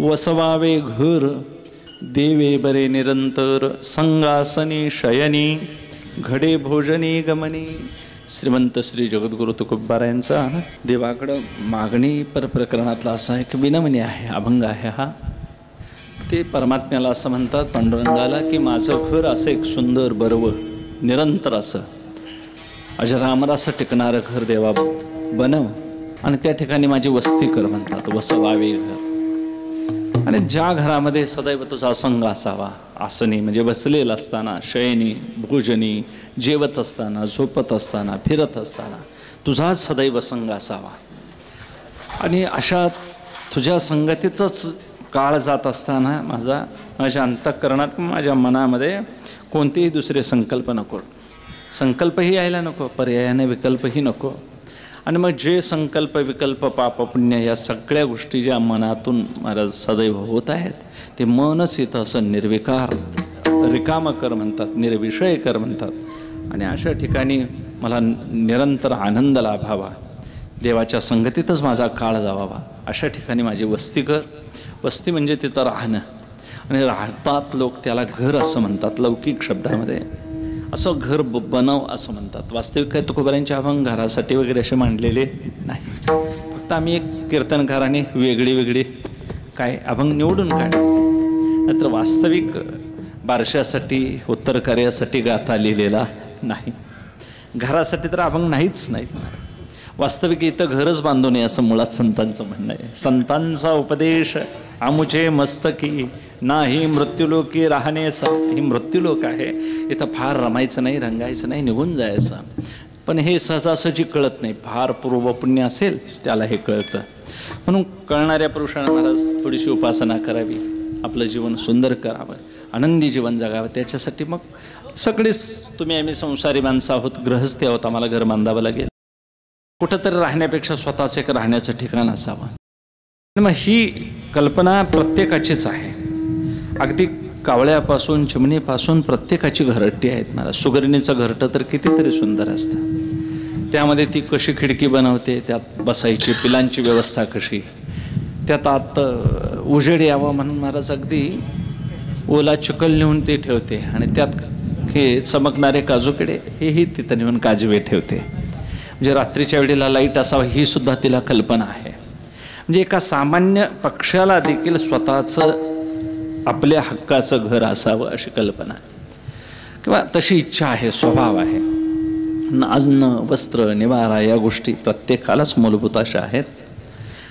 वसवावे घर देवे बरे निरंतर संगासनी शयनी घडे भोजनी गमनी. श्रीमंत श्री जगद्गुरु तुकोबारा यांचा देवाकडं मागणी प्रकरणातला असा एक विनमनी आहे, अभंग आहे हा. ते परमात्म्याला असं म्हणतात पांडुरंगाला की माझं घर असं एक सुंदर बरवं निरंतर असं अजरामर असं टिकणारं घर देवा बनव आणि त्या ठिकाणी माझी वस्ती कर म्हणतात, वसवावे घर. आणि ज्या घरामध्ये सदैव तुझा संग असावा, आसनी म्हणजे बसलेला असताना, शयनी भोजनी, जेवत असताना, झोपत असताना, फिरत असताना तुझाच सदैव संग असावा. आणि अशा तुझ्या संगतीतच काळ जात असताना माझ्या अंतःकरणात माझ्या मनामध्ये कोणतेही दुसरे संकल्प नको, संकल्पही यायला नको, पर्यायाने विकल्पही नको. आणि मग जे संकल्प विकल्प पाप पुण्य या सगळ्या गोष्टी ज्या मनातून महाराज सदैव होत आहेत ते मनच इथं असं निर्विकार रिकाम कर म्हणतात, निर्विषय कर म्हणतात. आणि अशा ठिकाणी मला निरंतर आनंद लाभावा, देवाच्या संगतीतच माझा काळ जावावा, अशा ठिकाणी माझी वस्ती कर. वस्ती म्हणजे तिथं राहणं, आणि राहतात लोक त्याला घर असं म्हणतात, लौकिक शब्दामध्ये असं घर बनव असं म्हणतात. वास्तविक काय तुकोबारांचे अभंग घरासाठी वगैरे असे मांडलेले नाही, फक्त आम्ही एक कीर्तनकाराने वेगळी काय अभंग निवडून काढले, नाहीतर वास्तविक बारशासाठी उत्तर कार्यासाठी गाथा लिहिलेला नाही. घरासाठी तर अभंग नाहीच नाही. वास्तविक इथं घरच बांधू नये असं मुळात संतांचं म्हणणं आहे. संतांचा उपदेश आमुचे मस्तकी नाही मृत्यूलोकी राहणेसा. ही मृत्यूलोक आहे, इथं फार रमायचं नाही, रंगायचं नाही, निघून जायचं. पण हे सहजासहजी कळत नाही, फार पूर्वपुण्य असेल त्याला हे कळतं. म्हणून कळणाऱ्या पुरुषांना महाराज थोडीशी उपासना करावी, आपलं जीवन सुंदर करावं, आनंदी जीवन जगावं. त्याच्यासाठी मग सगळेच तुम्ही आम्ही संसारी माणसं आहोत, गृहस्थी आहोत, आम्हाला घर बांधावं लागेल. कुठंतरी राहण्यापेक्षा स्वतःच एक राहण्याचं ठिकाण असावं. मग ही कल्पना प्रत्येकाचीच आहे, अगदी कावळ्यापासून चिमणीपासून प्रत्येकाची घरटी आहेत. मला सुगरणीचं घरटं तर कितीतरी सुंदर असतं, त्यामध्ये ती कशी खिडकी बनवते, त्यात बसायची पिलांची व्यवस्था कशी, त्यात आत उजेड यावं म्हणून महाराज अगदी ओला चिखल नेऊन ते ठेवते, आणि त्यात हे चमकणारे काजूकडे हेही तिथं नेऊन काजवे ठेवते. म्हणजे रात्रीच्या वेळेला लाईट असावं ही सुद्धा तिला कल्पना आहे. म्हणजे एका सामान्य पक्षाला देखील स्वतःचं आपल्या हक्काचं घर असावं अशी कल्पना किंवा तशी इच्छा आहे, स्वभाव आहे. अन्न वस्त्र निवारा या गोष्टी प्रत्येकालाच मूलभूत अशा आहेत.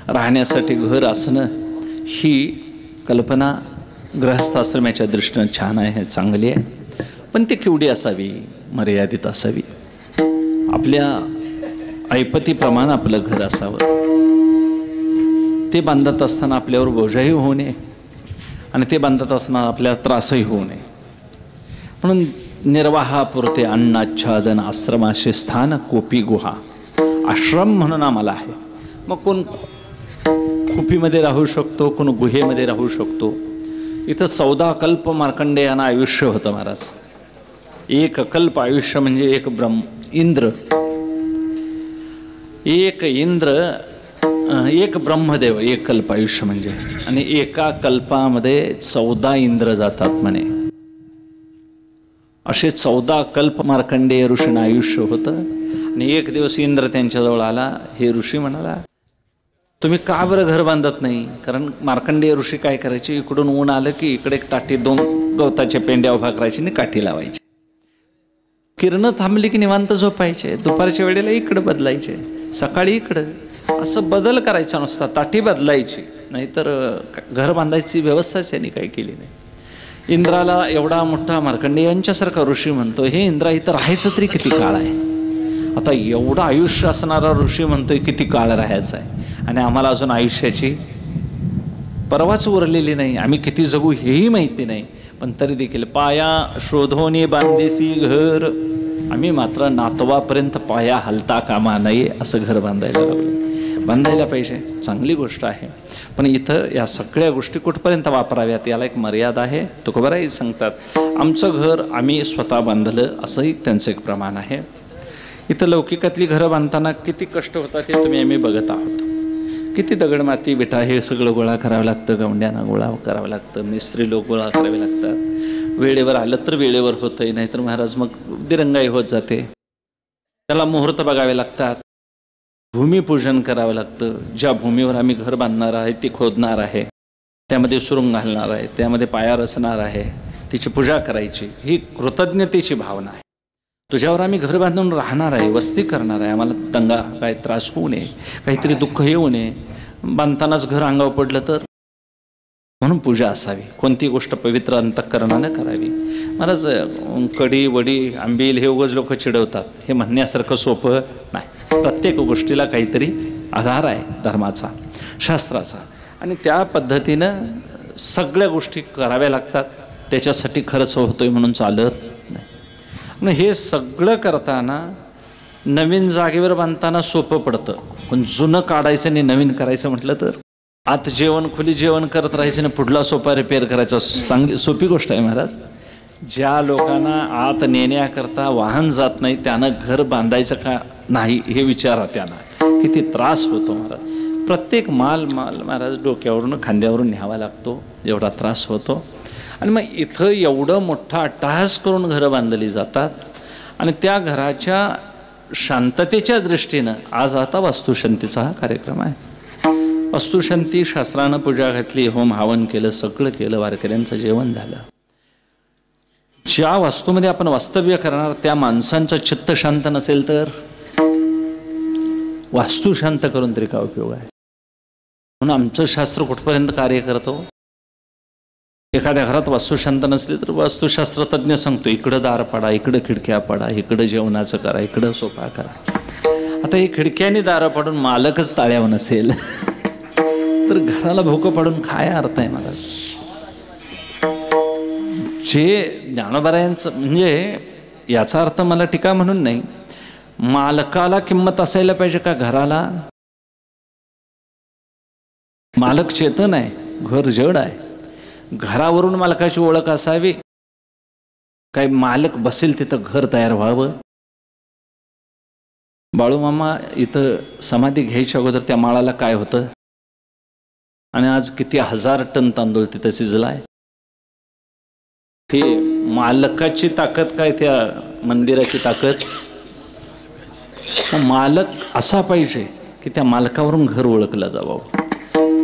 राहण्यासाठी घर असणं ही कल्पना गृहस्थाश्रमाच्या दृष्टीनं छान आहे, चांगली आहे. पण ती केवढी असावी, मर्यादित असावी. आपल्या ऐपतीप्रमाणे आपलं घर असावं. ते बांधत असताना आपल्यावर बोजाही होऊ नये, आणि ते बांधत असताना आपल्याला त्रासही होऊ नये. म्हणून निर्वाहापुरते अन्नाच्छादन आश्रमाचे स्थान कोपी गुहा. आश्रम म्हणून आम्हाला आहे. मग कोण खोपीमध्ये राहू शकतो, कोण गुहेमध्ये राहू शकतो. इथं 14 कल्प मार्कंडेयांना आयुष्य होतं महाराज. एक कल्प आयुष्य म्हणजे एक इंद्र, एक इंद्र, एक ब्रह्मदेव, एक कल्प आयुष्य म्हणजे. आणि एका कल्पामध्ये 14 इंद्र जातात म्हणे. असे 14 कल्प मार्कंडेय ऋषींना आयुष्य होतं. आणि एक दिवस इंद्र त्यांच्याजवळ आला. हे ऋषी म्हणाला, तुम्ही का बरं घर बांधत नाही? कारण मार्कंडेय ऋषी काय करायचे, इकडून ऊन आलं की इकडे एक ताटी 2 गवताच्या पेंड्या उभा करायची आणि काठी लावायची. किरणं थांबली की निवांत झोपायचे. दुपारच्या वेळेला इकडं बदलायचे, सकाळी इकडं, असं बदल करायचा नुसता, ताटी बदलायची. नाहीतर घर बांधायची व्यवस्थाच यांनी काही केली नाही. इंद्राला एवढा मोठा मार्कंडेय यांच्यासारखा ऋषी म्हणतो, हे इंद्रा इथं राहायचं तरी किती काळ आहे? आता एवढं आयुष्य असणारा ऋषी म्हणतोय किती काळ राहायचं आहे, आणि आम्हाला अजून आयुष्याची परवाच उरलेली नाही, आम्ही किती जगू हेही माहिती नाही. पण तरी देखील पाया शोधोनी बांधेसी घर, आम्ही मात्र नातवापर्यंत पाया हलता कामा नये असं घर बांधायला लागलो. बांधायला पाहिजे, चांगली गोष्ट आहे. पण इथं या सगळ्या गोष्टी कुठपर्यंत वापराव्यात याला एक मर्यादा आहे. तुकोबाराही सांगतात, आमचं घर आम्ही स्वतः बांधलं असंही त्यांचं एक प्रमाण आहे. इथं लौकिकातली घरं बांधताना किती कष्ट होतात हे तुम्ही आम्ही बघत आहोत. किती दगड माती विटा हे सगळं गोळा करावं लागतं, गवंड्यांना गोळा करावं लागतं, मिस्त्री लोक गोळा करावे लागतात. वेळेवर आलं तर वेळेवर होतंय, नाहीतर महाराज मग दिरंगाई होत जाते. त्याला मुहूर्त बघावे लागतात, भूमिपूजन करावं लागतं. ज्या भूमीवर आम्ही घर बांधणार आहे ती खोदणार आहे, त्यामध्ये सुरुंग घालणार आहे, त्यामध्ये पाया रचणार आहे, तिची पूजा करायची, ही कृतज्ञतेची भावना आहे. तुझ्यावर आम्ही घर बांधून राहणार आहे, वस्ती करणार आहे, आम्हाला दंगा काय त्रास होऊ नये, काहीतरी दुःख येऊ नये, बांधतानाच घर अंगावर पडलं तर, म्हणून पूजा असावी. कोणती गोष्ट पवित्र अंतःकरणाने करावी. महाराज कढी वडी आंबील हे उगाच लोक चिडवतात, हे म्हणण्यासारखं सोपं नाही. प्रत्येक गोष्टीला काहीतरी आधार आहे धर्माचा, शास्त्राचा, आणि त्या पद्धतीनं सगळ्या गोष्टी कराव्या लागतात. त्याच्यासाठी खर्च होतोय म्हणून चालत नाही. हे सगळं करताना नवीन जागेवर बांधताना सोपं पडतं, पण जुनं काढायचं आणि नवीन करायचं म्हटलं तर आत जेवण खोली जेवण करत राहायचं आणि पुढला सोपा रिपेअर करायचा चांगली सोपी गोष्ट आहे महाराज. ज्या लोकांना आत नेण्याकरता वाहन जात नाही त्यानं घर बांधायचं का नाही हे विचारा, त्यांना किती त्रास होतो महाराज. प्रत्येक माल महाराज डोक्यावरून खांद्यावरून न्यावा लागतो, एवढा त्रास होतो. आणि मग इथं एवढं मोठा अट्टहास करून घरं बांधली जातात. आणि त्या घराच्या शांततेच्या दृष्टीनं आज आता वास्तुशांतीचा हा कार्यक्रम आहे. वास्तुशांती शास्त्रानं पूजा घातली, होम हवन केलं, सगळं केलं, वारकऱ्यांचं जेवण झालं. ज्या वास्तूमध्ये आपण वास्तव्य करणार त्या माणसांचं चित्त शांत नसेल तर वास्तू शांत करून तरी काय उपयोग आहे. म्हणून आमचं शास्त्र कुठपर्यंत कार्य करतो. एखाद्या घरात वास्तुशांत नसली तर वास्तुशास्त्र तज्ज्ञ सांगतो इकडं दार पाडा, इकडं खिडक्या पाडा, इकडं जेवणाचं करा, इकडं सोपा करा. आता हे खिडक्याने दारं पाडून मालकच ताळ्यावर नसेल तर घराला भोकं पाडून काय अर्थ आहे मला. जे ज्ञानोबरायांचं म्हणजे याचा अर्थ मला टीका म्हणून नाही, मालकाला किंमत असायला पाहिजे का घराला. मालक चेतन आहे, घर जड आहे, घरावरून मालकाची ओळख असावी. काय मालक बसेल तिथं घर तयार व्हावं. बाळूमामा इथं समाधी घ्यायच्या अगोदर त्या माळाला काय होतं आणि आज किती 1000 टन तांदूळ तिथं शिजलाय. ते मालकाची ताकद काय त्या मंदिराची ताकद. मालक असा पाहिजे की त्या मालकावरून घर ओळखलं जावं.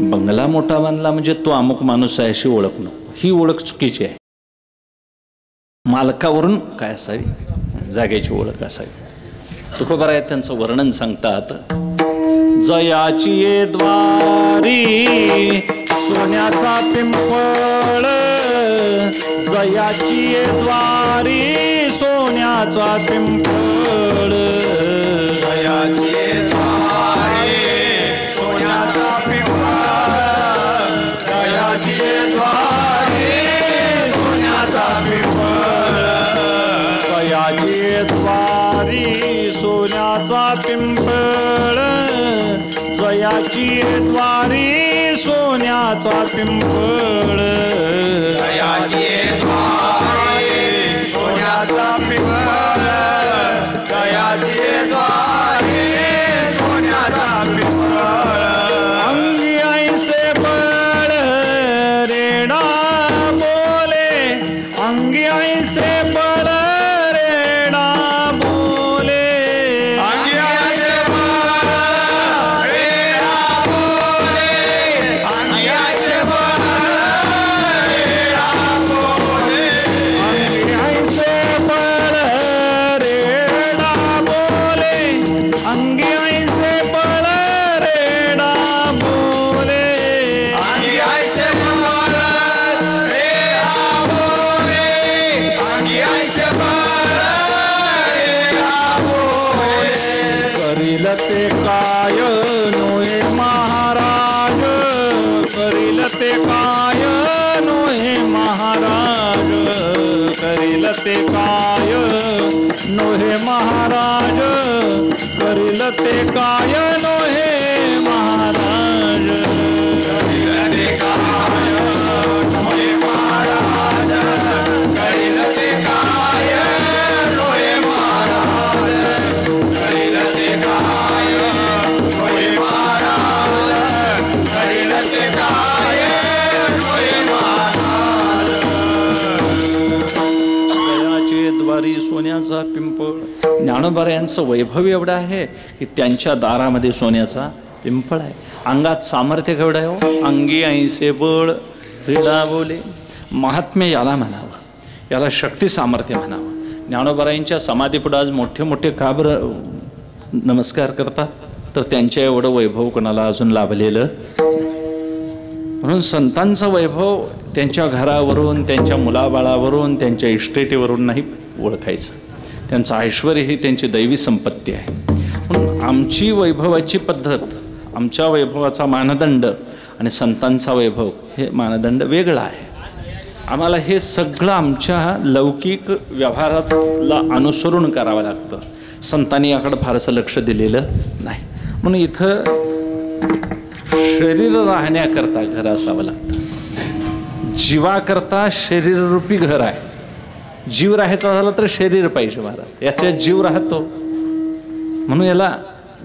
बंगला मोठा बांधला म्हणजे तो अमुक माणूस आहे अशी ओळख नको, ही ओळख चुकीची आहे. मालकावरून काय असावी, जागेची ओळख असावी. तुकोबाराय आहेत त्यांचं वर्णन सांगतात. जयाची ये द्वारी सोन्याचा पिंपळ, जयाची ये द्वारी सोन्याचा पिंपळ, जयाची ये द्वारी सोन्याचा पिंपळ, जयाची ये द्वारी सोन्याचा पिंपळ, जयाची द्वारी सोन्याचा पिंपळ, जयाची द्वारी सोन्याचा पिंपळ, जयाची द्वारी सोन्याचा पिंपळ, जयाची द्वारी सोन्याचा पिंपळ. अंगी ऐसे बळ रेडा बोले, अंगी ऐसे बळ रेडा बोले, अंगी ऐसे बळ रेडा बोले, अंगी ऐसे बळ रेडा बोले, अंगी ऐसे बळ रेडा बोले, अंगी ऐसे बळ रेडा बोले, अंगी ऐसे बळ रेडा बोले, अंगी ऐसे बळ रेडा बोले. करील ते काय नोहे महाराज, करील ते काय नोहे महाराज, करील ते काय नोहे महाराज, करील ते काय नोहे महाराज, करील ते काय नोहे महाराज, करील ते काय नोहे महाराज, करील ते काय नोहे महाराज, सोन्याचा पिंपळ. ज्ञानोबा यांचं वैभव एवढं आहे की त्यांच्या दारामध्ये सोन्याचा पिंपळ आहे. अंगात सामर्थ्य केवढं आहे हो. अंगी ऐसे बळ क्रीडा बोले. महात्म्य याला म्हणावं, याला शक्ती सामर्थ्य म्हणावं. ज्ञानोबा यांच्या समाधीपुढे आज मोठे मोठे का बरं नमस्कार करतात, तर त्यांच्या एवढं वैभव कोणाला अजून लाभलेलं. म्हणून संतांचं वैभव त्यांच्या घरावरून, त्यांच्या मुलाबाळावरून, त्यांच्या इस्टेटीवरून नाही ओळखायचं. त्यांचं ऐश्वर ही त्यांची दैवी संपत्ती आहे. म्हणून आमची वैभवाची पद्धत, आमच्या वैभवाचा मानदंड आणि संतांचा वैभव हे मानदंड वेगळा आहे. आम्हाला हे सगळं आमच्या लौकिक व्यवहाराला अनुसरून करावं लागतं. संतांनी याकडे फारसं लक्ष दिलेलं नाही. म्हणून इथं शरीर राहण्याकरता घर असावं लागतं. जीवाकरता शरीररूपी घर आहे. जीव राहायचा झाला तर शरीर पाहिजे महाराज. याच्यात जीव राहतो म्हणून याला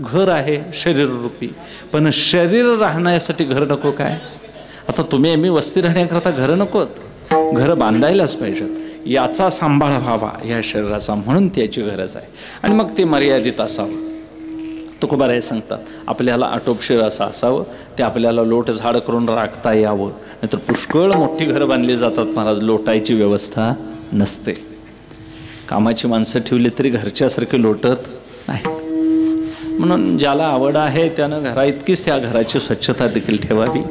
घर आहे शरीररूपी. पण शरीर राहण्यासाठी घर नको काय. आता तुम्ही मी वस्ती राहण्याकरता घर नकोत, घर बांधायलाच पाहिजेत. याचा सांभाळ व्हावा या शरीराचा, म्हणून त्याची गरज आहे. आणि मग ते मर्यादित असावं. तुकोबाराय सांगतात आपल्याला आटोपशीर असं असावं, ते आपल्याला लोट झाड करून राखता यावं. नाहीतर पुष्कळ मोठी घरं बांधली जातात महाराज, लोटायची व्यवस्था नसते. कामाची माणसं ठेवली तरी घरच्यासारखी लोटत नाही. म्हणून ज्याला आवड आहे त्यानं घरा इतकीच त्या घराची स्वच्छता देखील ठेवावी.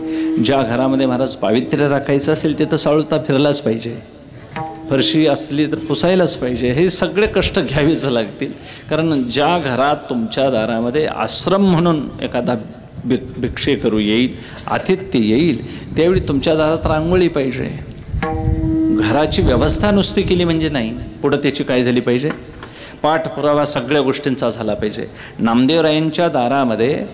ज्या घरामध्ये महाराज पावित्र्य राखायचं असेल तिथं सावळता फिरलाच पाहिजे. फरशी असली तर पुसायलाच पाहिजे. हे सगळे कष्ट घ्यावेच लागतील. कारण ज्या घरात तुमच्या दारामध्ये आश्रम म्हणून एखादा भिक्षेकरू येईल, आतिथ्य येईल, त्यावेळी तुमच्या दारात रांगोळी पाहिजे. घराची व्यवस्था नुसती केली म्हणजे नाही, पुढं त्याची काय झाली पाहिजे, पाठपुरावा सगळ्या गोष्टींचा झाला पाहिजे. नामदेवरायांच्या दारामध्ये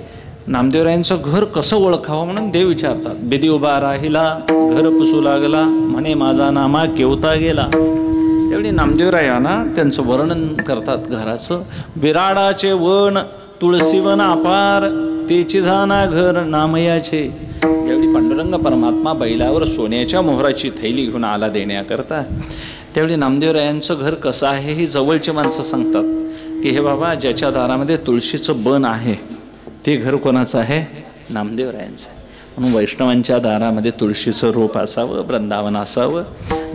नामदेवरायांचं घर कसं ओळखावं म्हणून देव विचारतात. बेदी उभा राहिला, घर पुसू लागला, म्हणे माझा नामा केवता गेला. त्यावेळी नामदेवरायांना त्यांचं वर्णन करतात घराचं. विराडाचे वन तुळशीवन अपार, तेची जाना घर नामयाचे. त्यावेळी पांडुरंग परमात्मा बैलावर सोन्याच्या मोहराची थैली घेऊन आला देण्याकरता. त्यावेळी नामदेवरायांचं घर कसं आहे ही जवळची माणसं सांगतात की हे बाबा ज्याच्या दारामध्ये तुळशीचं बन आहे ते घर कोणाचं आहे, नामदेवरायांचं. म्हणून वैष्णवांच्या दारामध्ये तुळशीचं रोप असावं, वृंदावन असावं.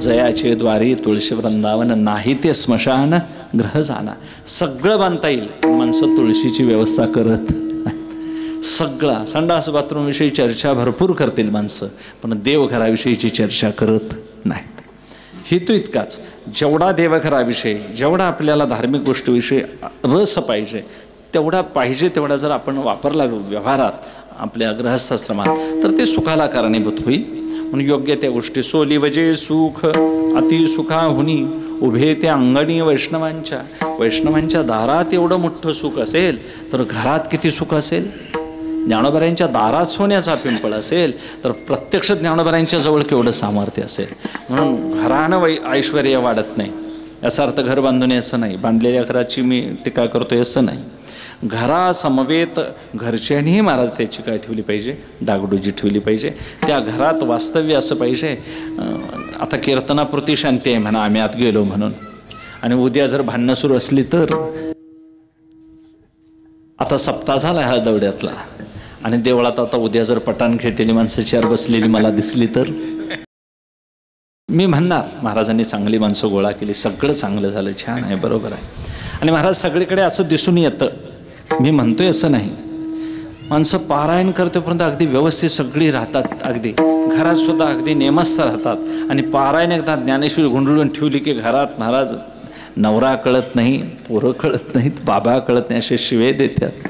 जयाचे द्वारी तुळशी वृंदावन, नाही ते स्मशान ग्रह जाना. सगळं बांधता येईल, माणसं तुळशीची व्यवस्था करत नाही. सगळा संडास बाथरूमविषयी चर्चा भरपूर करतील माणसं, पण देवघराविषयीची चर्चा करत नाहीत. हेतू इतकाच, जेवढा देवघराविषयी, जेवढा आपल्याला धार्मिक गोष्टीविषयी रस पाहिजे तेवढा पाहिजे तेवढा जर आपण वापरला व्यवहारात आपल्या गृहस्थाश्रमात तर ते सुखाला कारणीभूत होईल. म्हणून योग्य त्या गोष्टी. सोली वजे सुख अतिसुखा हुनी उभे ते अंगणी वैष्णवांच्या दारात एवढं मोठं सुख असेल तर घरात किती सुख असेल. ज्ञानोबारायांच्या दारात सोन्याचा पिंपळ असेल तर प्रत्यक्ष ज्ञानोबारायांच्या जवळ केवढं सामर्थ्य असेल. म्हणून घरानं ऐश्वर्य वाढत नाही. याचा अर्थ घर बांधून असं नाही, बांधलेल्या घराची मी टीका करतोय असं नाही. घरा समवेत घरच्यांनीही महाराज त्याची काय ठेवली पाहिजे, डागडुजी ठेवली पाहिजे. त्या घरात वास्तव्य असं पाहिजे. आता कीर्तनापुरती शांती आहे म्हणा, आम्ही आत गेलो म्हणून, आणि उद्या जर भांडणं सुरू असली तर. आता सप्ताह झाला ह्या दौड्यातला आणि देवळात आता उद्या जर पटाण खेळतेली माणसं चार बसलेली मला दिसली तर मी म्हणणार महाराजांनी चांगली माणसं गोळा केली, सगळं चांगलं झालं, छान आहे, बरोबर आहे. आणि महाराज सगळीकडे असं दिसून येतं, मी म्हणतोय असं नाही. माणसं पारायण करतेपर्यंत अगदी व्यवस्थित सगळी राहतात, अगदी घरात सुद्धा अगदी नेमस्त राहतात. आणि पारायण एकदा ज्ञानेश्वरी गुंडळून ठेवली की घरात महाराज नवरा कळत नाही, पोरं कळत नाहीत, बाबा कळत नाही, असे शिवे देतात.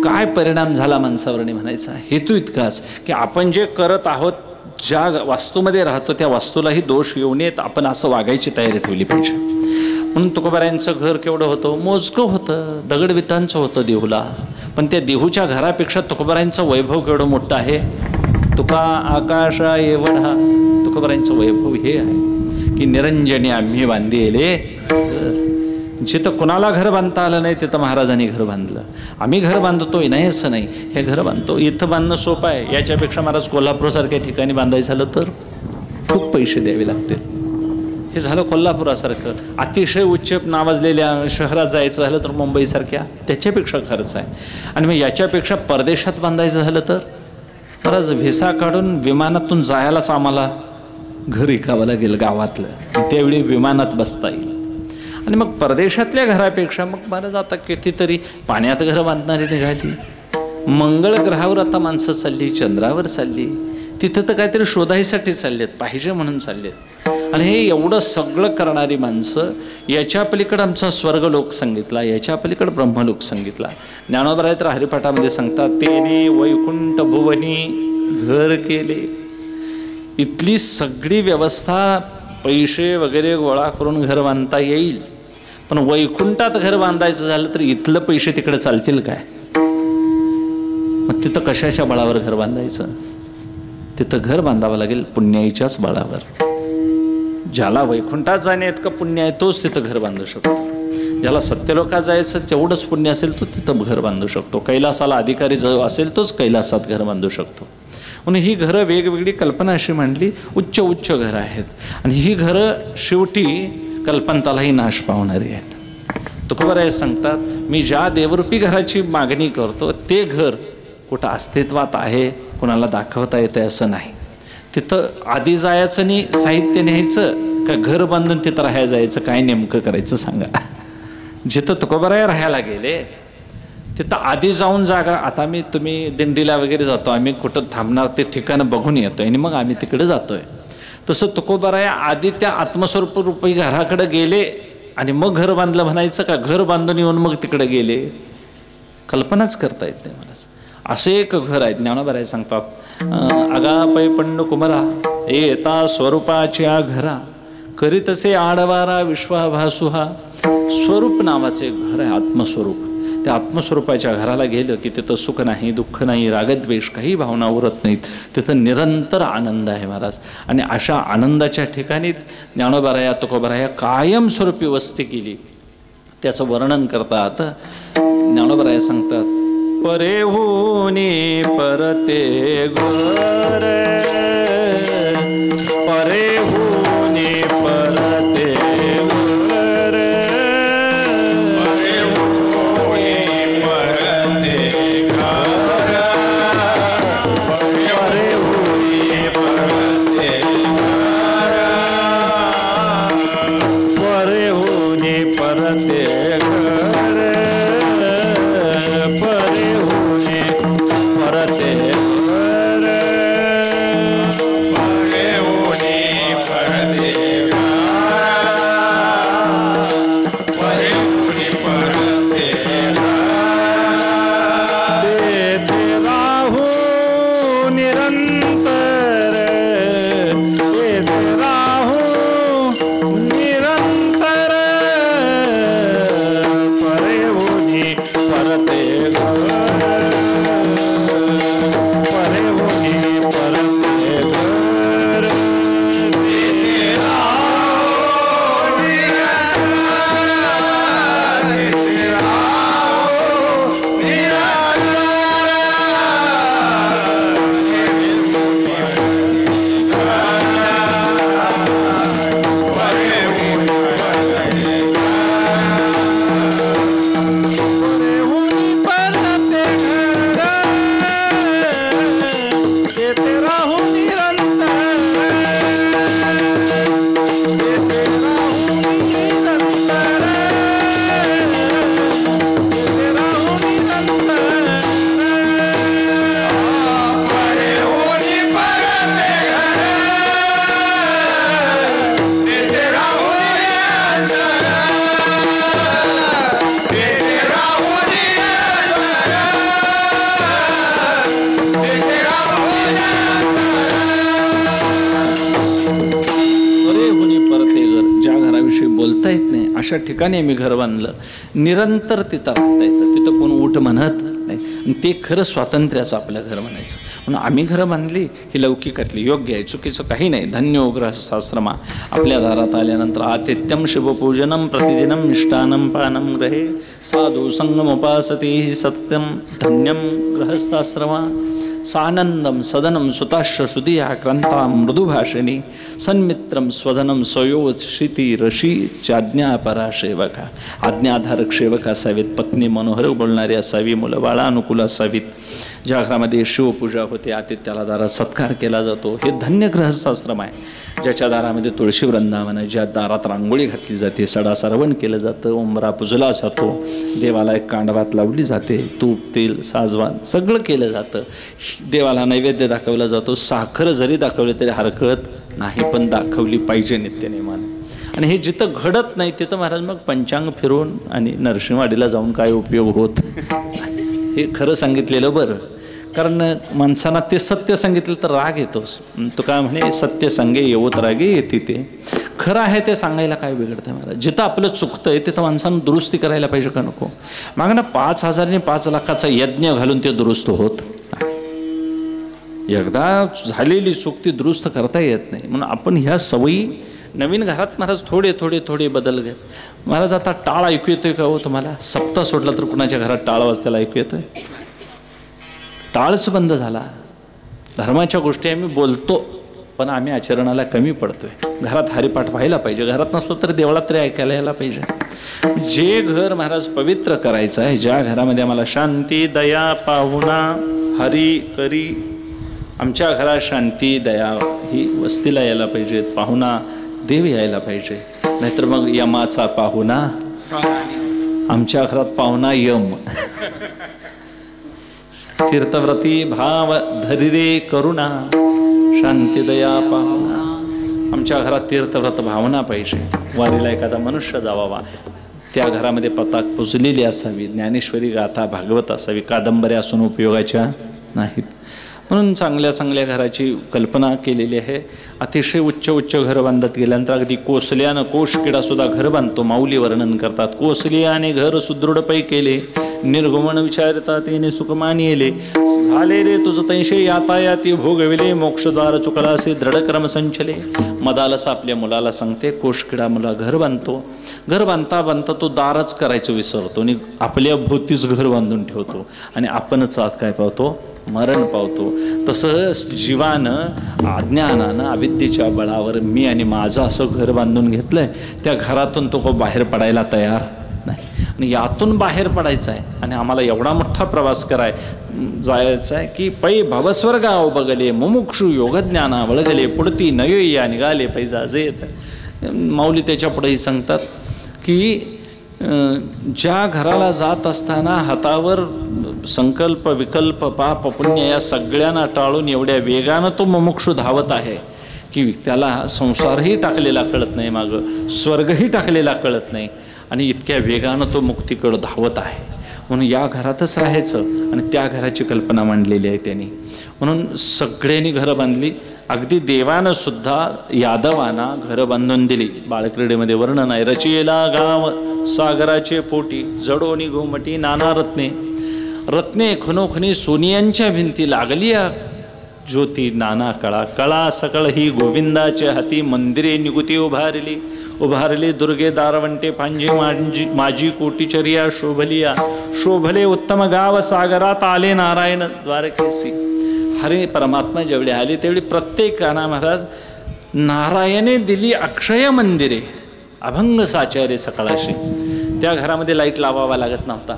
काय परिणाम झाला माणसावर म्हणायचा. हेतू इतकाच की आपण जे करत आहोत, ज्या वास्तूमध्ये राहतो त्या वास्तूलाही दोष येऊ नयेत, आपण असं वागायची तयारी ठेवली पाहिजे. म्हणून तुकोबारायांचं घर केवढं होतं, मोजकं होतं, दगडविटांचं होतं देहूला. पण त्या देहूच्या घरापेक्षा तुकोबारायांचं वैभव केवढं मोठं आहे. तुका आकाशा एवढा तुकोबारायांचं वैभव हे आहे की निरंजनी आम्ही बांधिले. जिथं कुणाला घर बांधता आलं नाही तिथं महाराजांनी घर बांधलं. आम्ही घर बांधतोय नाही असं नाही, हे घर बांधतो. इथं बांधणं सोपं आहे. याच्यापेक्षा महाराज कोल्हापूरसारख्या ठिकाणी बांधायचं झालं तर खूप पैसे द्यावे लागतील. हे झालं कोल्हापुरासारखं. अतिशय उच्च नावाजलेल्या शहरात जायचं झालं तर मुंबईसारख्या त्याच्यापेक्षा खर्च आहे. आणि मग याच्यापेक्षा परदेशात बांधायचं झालं तर तरच व्हिसा काढून विमानातून जायलाच आम्हाला घर विकावं लागेल गावातलं, त्यावेळी विमानात बसता येईल. आणि मग परदेशातल्या घरापेक्षा मग बरं आता कितीतरी पाण्यात घरं बांधणारी निघाली. मंगळ ग्रहावर आता माणसं चालली, चंद्रावर चालली, तिथं तर काहीतरी शोधायसाठी चाललेत, पाहिजे म्हणून चाललेत. आणि हे एवढं सगळं करणारी माणसं, याच्या पलीकडं आमचा स्वर्गलोक सांगितला, याच्या पलीकडं ब्रह्मलोक सांगितला. ज्ञानोबा तर हरिपाठामध्ये सांगतात, तेने वैकुंठ भुवनी घर केले. इथली सगळी व्यवस्था पैसे वगैरे गोळा करून घर बांधता येईल, पण वैकुंठात घर बांधायचं झालं तर इथलं पैसे तिकडे चालतील काय? मग तिथं कशाच्या बळावर घर बांधायचं? तिथं घर बांधावं लागेल पुण्याईच्याच बळावर. ज्याला वैकुंठात जाणे इतकं पुण्य आहे तोच तिथं घर बांधू शकतो. ज्याला सत्यलोकात जायचं तेवढंच पुण्य असेल तो तिथं घर बांधू शकतो. कैलासाला अधिकारी जो असेल तोच कैलासात घर बांधू शकतो. म्हणून ही घरं वेगवेगळी कल्पना अशी मांडली, उच्च उच्च घरं आहेत. आणि ही घरं शेवटी कल्पंतालाही नाश पावणारी आहेत. तुकोबाराय सांगतात, मी ज्या देवरूपी घराची मागणी करतो ते घर कुठं अस्तित्वात आहे, कुणाला दाखवता येतं असं नाही. तिथं आधी जायचं आणि साहित्य न्यायचं का घर बांधून तिथं राहायला जायचं, काय नेमकं करायचं सांगा. जिथं तुकोबाराय राहायला गेले तिथं आधी जाऊन जागा, आता तुम्ही दिंडीला वगैरे जातो, आम्ही कुठं थांबणार ते ठिकाणं बघून येतोय आणि मग आम्ही तिकडे जातोय. तसं तुकोबाराय आधी त्या आत्मस्वरूप रूपी घराकडे गेले आणि मग घर बांधलं म्हणायचं का घर बांधून येऊन मग तिकडे गेले? कल्पनाच करता येत नाही मला. असे एक घर आहे. ज्ञानोबा सांगतात, अगापै पंड कुमरा येता स्वरूपाच्या घरा करीतसे आडवारा विश्वाभासुहा. स्वरूप नावाचे एक घर आहे, आत्मस्वरूप. त्या आत्मस्वरूपाच्या घराला गेलं की तिथं सुख नाही, दुःख नाही, रागद्वेष काही भावना उरत नाहीत. तिथं निरंतर आनंद आहे महाराज. आणि अशा आनंदाच्या ठिकाणी ज्ञानोबाराया तुकोबाराया कायमस्वरूपी वस्ती केली. त्याचं वर्णन करतात. ज्ञानोबाराया सांगतात, परे होनी परते घर, परे होनी परते घर, परे होनी परते घर, परे होनी परते घर, परे होनी परते घर, परे होनी परते घर, परे होनी परते घर, परे होनी परते घर, देते राहू निरंतर, देते राहू निरंतर, परे होनी परते घर, परे होनी परते घर, देते राहू निरंतर, देते राहू बोलता येत नाही अशा ठिकाणी आम्ही घर बांधलं. निरंतर तिथं राहता येतं, तिथं कोण उठ म्हणत नाही. आणि ते खरं स्वातंत्र्याचं आपलं घर म्हणायचं. म्हणून आम्ही घरं बांधली ही लौकिकातली, योग्य आहे, चुकीचं काही नाही. धन्यो गृहस्थाश्रमा. आपल्या दारात आल्यानंतर आतिथ्यम शिवपूजनम प्रतिदिनम मिष्टानं पानं ग्रहे साधू संगम उपासते सत्यम धन्यम गृहस्थाश्रमा. सानंदम सदनम सुताश्र सुदिया क्रांता मृदुभाषिणी सन्मित्रम स्वधनम सयोशिती ऋषी चाज्ञापरा सेवका. आज्ञाधारक सेवक असावेत, पत्नी मनोहर बोलणारी असावी, मुलं बाळा अनुकूल असावीत, ज्या घरामध्ये शिवपूजा होते, आतिथ्याला दारात सत्कार केला जातो. हे धन्य गृहस्थाश्रम आहे, ज्याच्या दारामध्ये तुळशी वृंदावन आहे, ज्या दारात रांगोळी घातली जाते, सडा सरवण केलं जातं, उंबरा पुजला जातो, देवाला एक कांडवात लावली जाते, तूप तेल साजवान सगळं केलं जातं, देवाला नैवेद्य दाखवला जातो. साखर जरी दाखवली तरी हरकत नाही, पण दाखवली पाहिजे नित्यनेमाने. आणि हे जिथं घडत नाही तिथं महाराज मग पंचांग फिरून आणि नरसिंहवाडीला जाऊन काय उपयोग होत. हे खरं सांगितलेलं बरं, कारण माणसांना ते सत्य सांगितलं तर राग येतोच. तो काय म्हणे, सत्य सांगे येवत रागे येते. ते खरं आहे ते सांगायला काय बिघडतं महाराज. जिथं आपलं चुकतंय तिथं माणसानं दुरुस्ती करायला पाहिजे का नको. माग ना 5,000 आणि 5 लाखाचा यज्ञ घालून ते दुरुस्त होत. एकदा झालेली चूक ती दुरुस्त करता येत नाही. म्हणून आपण ह्या सवयी नवीन घरात महाराज थोडे थोडे थोडे बदल घे. महाराज आता टाळ ऐकू येतोय का हो तुम्हाला? सप्ताह सोडला तर कुणाच्या घरात टाळ वाजताला ऐकू येतोय? टाळच बंद झाला. धर्माच्या गोष्टी आम्ही बोलतो पण आम्ही आचरणाला कमी पडतोय. घरात हरिपाठ व्हायला पाहिजे, घरात नसलं तर देवळात तरी ऐकायला यायला पाहिजे. जे घर महाराज पवित्र करायचं आहे, ज्या घरामध्ये आम्हाला शांती दया पाहुणा हरी करी, आमच्या घरात शांती दया ही वस्तीला यायला पाहिजे, पाहुणा देव यायला पाहिजे. नाहीतर मग यमाचा पाहुणा, आमच्या घरात पाहुणा यम. तीर्थव्रती भाव धरी रे करुणा, शांती दया पाहुणा. आमच्या घरात तीर्थव्रत भावना पाहिजे. वारीला एखादा मनुष्य जावावा, त्या घरामध्ये पताक पुजलेली असावी, ज्ञानेश्वरी गाथा भागवत असावी, कादंबऱ्या असून उपयोगाच्या नाहीत. म्हणून चांगल्या चांगल्या घराची कल्पना केलेली आहे. अतिशय उच्च उच्च घर बांधत गेल्यानंतर अगदी कोसल्यानं कोश किडा सुद्धा घर बांधतो. माऊली वर्णन करतात, कोसल्याने घर सुदृढ पै केले, निर्गमन विचारतात येणे सुखमानी येले, झाले रे तुझ तैशे यातायाती भोगविले, मोक्षद्वार चुकलासे दृढक्रम संचले. मदालस आपल्या मुलाला सांगते, कोशकिडा मुला घर बांधतो. घर बांधता बांधता तो दारच करायचं विसरतो आणि आपल्या भोवतीच घर बांधून ठेवतो आणि आपणच आत काय पावतो, मरण पावतो. तसं जीवानं अज्ञानानं अविद्येच्या बळावर मी आणि माझं असं घर बांधून घेतलंय. त्या घरातून तो बाहेर पडायला तयार नाही आणि यातून बाहेर पडायचं आहे. आणि आम्हाला एवढा मोठा प्रवास जायचा आहे की पै भवस्वर्गाव बगले मुमुक्षु योगज्ञाना वळगले, पुढती नय निघाले पैजा जे. माऊली त्याच्या पुढेही सांगतात की ज्या घराला जात असताना हातावर संकल्प विकल्प पाप पुण्य या सगळ्यांना टाळून एवढ्या वेगानं तो मुमुक्षु धावत आहे की त्याला संसारही टाकलेला कळत नाही, मागं स्वर्गही टाकलेला कळत नाही आणि इतक्या वेगानं तो मुक्तीकडे धावत आहे. म्हणून या घरातच राहायचं आणि त्या घराची कल्पना मांडलेली आहे त्यांनी. म्हणून सगळ्यांनी घरं बांधली. अगदी देवानं सुद्धा यादवांना घरं बांधून दिली. बाळक्रीडेमध्ये वर्णन आहे, रचियेला गाव सागराचे पोटी, जडोनी घुमटी नाना रत्ने, रत्ने खनोखनी सोनियांच्या भिंती, लागलिया ज्योती नाना कळा, कळा सकळ ही गोविंदाच्या हाती, मंदिरे निगुती उभारली दुर्गे दारवंटे पांजे माझी कोटीचर्या शोभलिया, शोभले उत्तम गाव सागरात आले नारायण द्वारकेसी. हरे परमात्मा जेवढे आले तेवढी प्रत्येकाना महाराज नारायणे दिली अक्षय मंदिरे, अभंग साचार्य सकाळाशी. त्या घरामध्ये लाईट लावावा लागत नव्हता.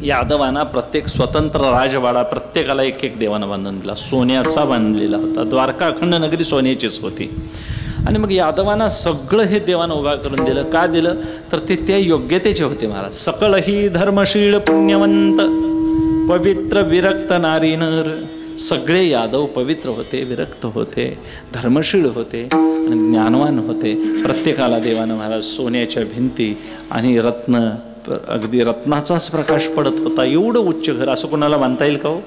यादवांना प्रत्येक स्वतंत्र राजवाडा प्रत्येकाला एक एक देवानं बांधून दिला, सोन्याचा बांधलेला होता. द्वारका अखंड नगरी सोन्याचीच होती. आणि मग यादवांना सगळं हे देवानं उभा करून दिलं. का दिलं तर ते त्या योग्यतेचे होते महाराज. सकळ ही धर्मशील पुण्यवंत पवित्र विरक्त नारी नर, सगळे यादव पवित्र होते, विरक्त होते, धर्मशील होते आणि ज्ञानवान होते. प्रत्येकाला देवानं महाराज सोन्याच्या भिंती आणि रत्न, अगदी रत्नाचाच प्रकाश पडत होता. एवढं उच्च घर असं कोणाला बांधता येईल का हो?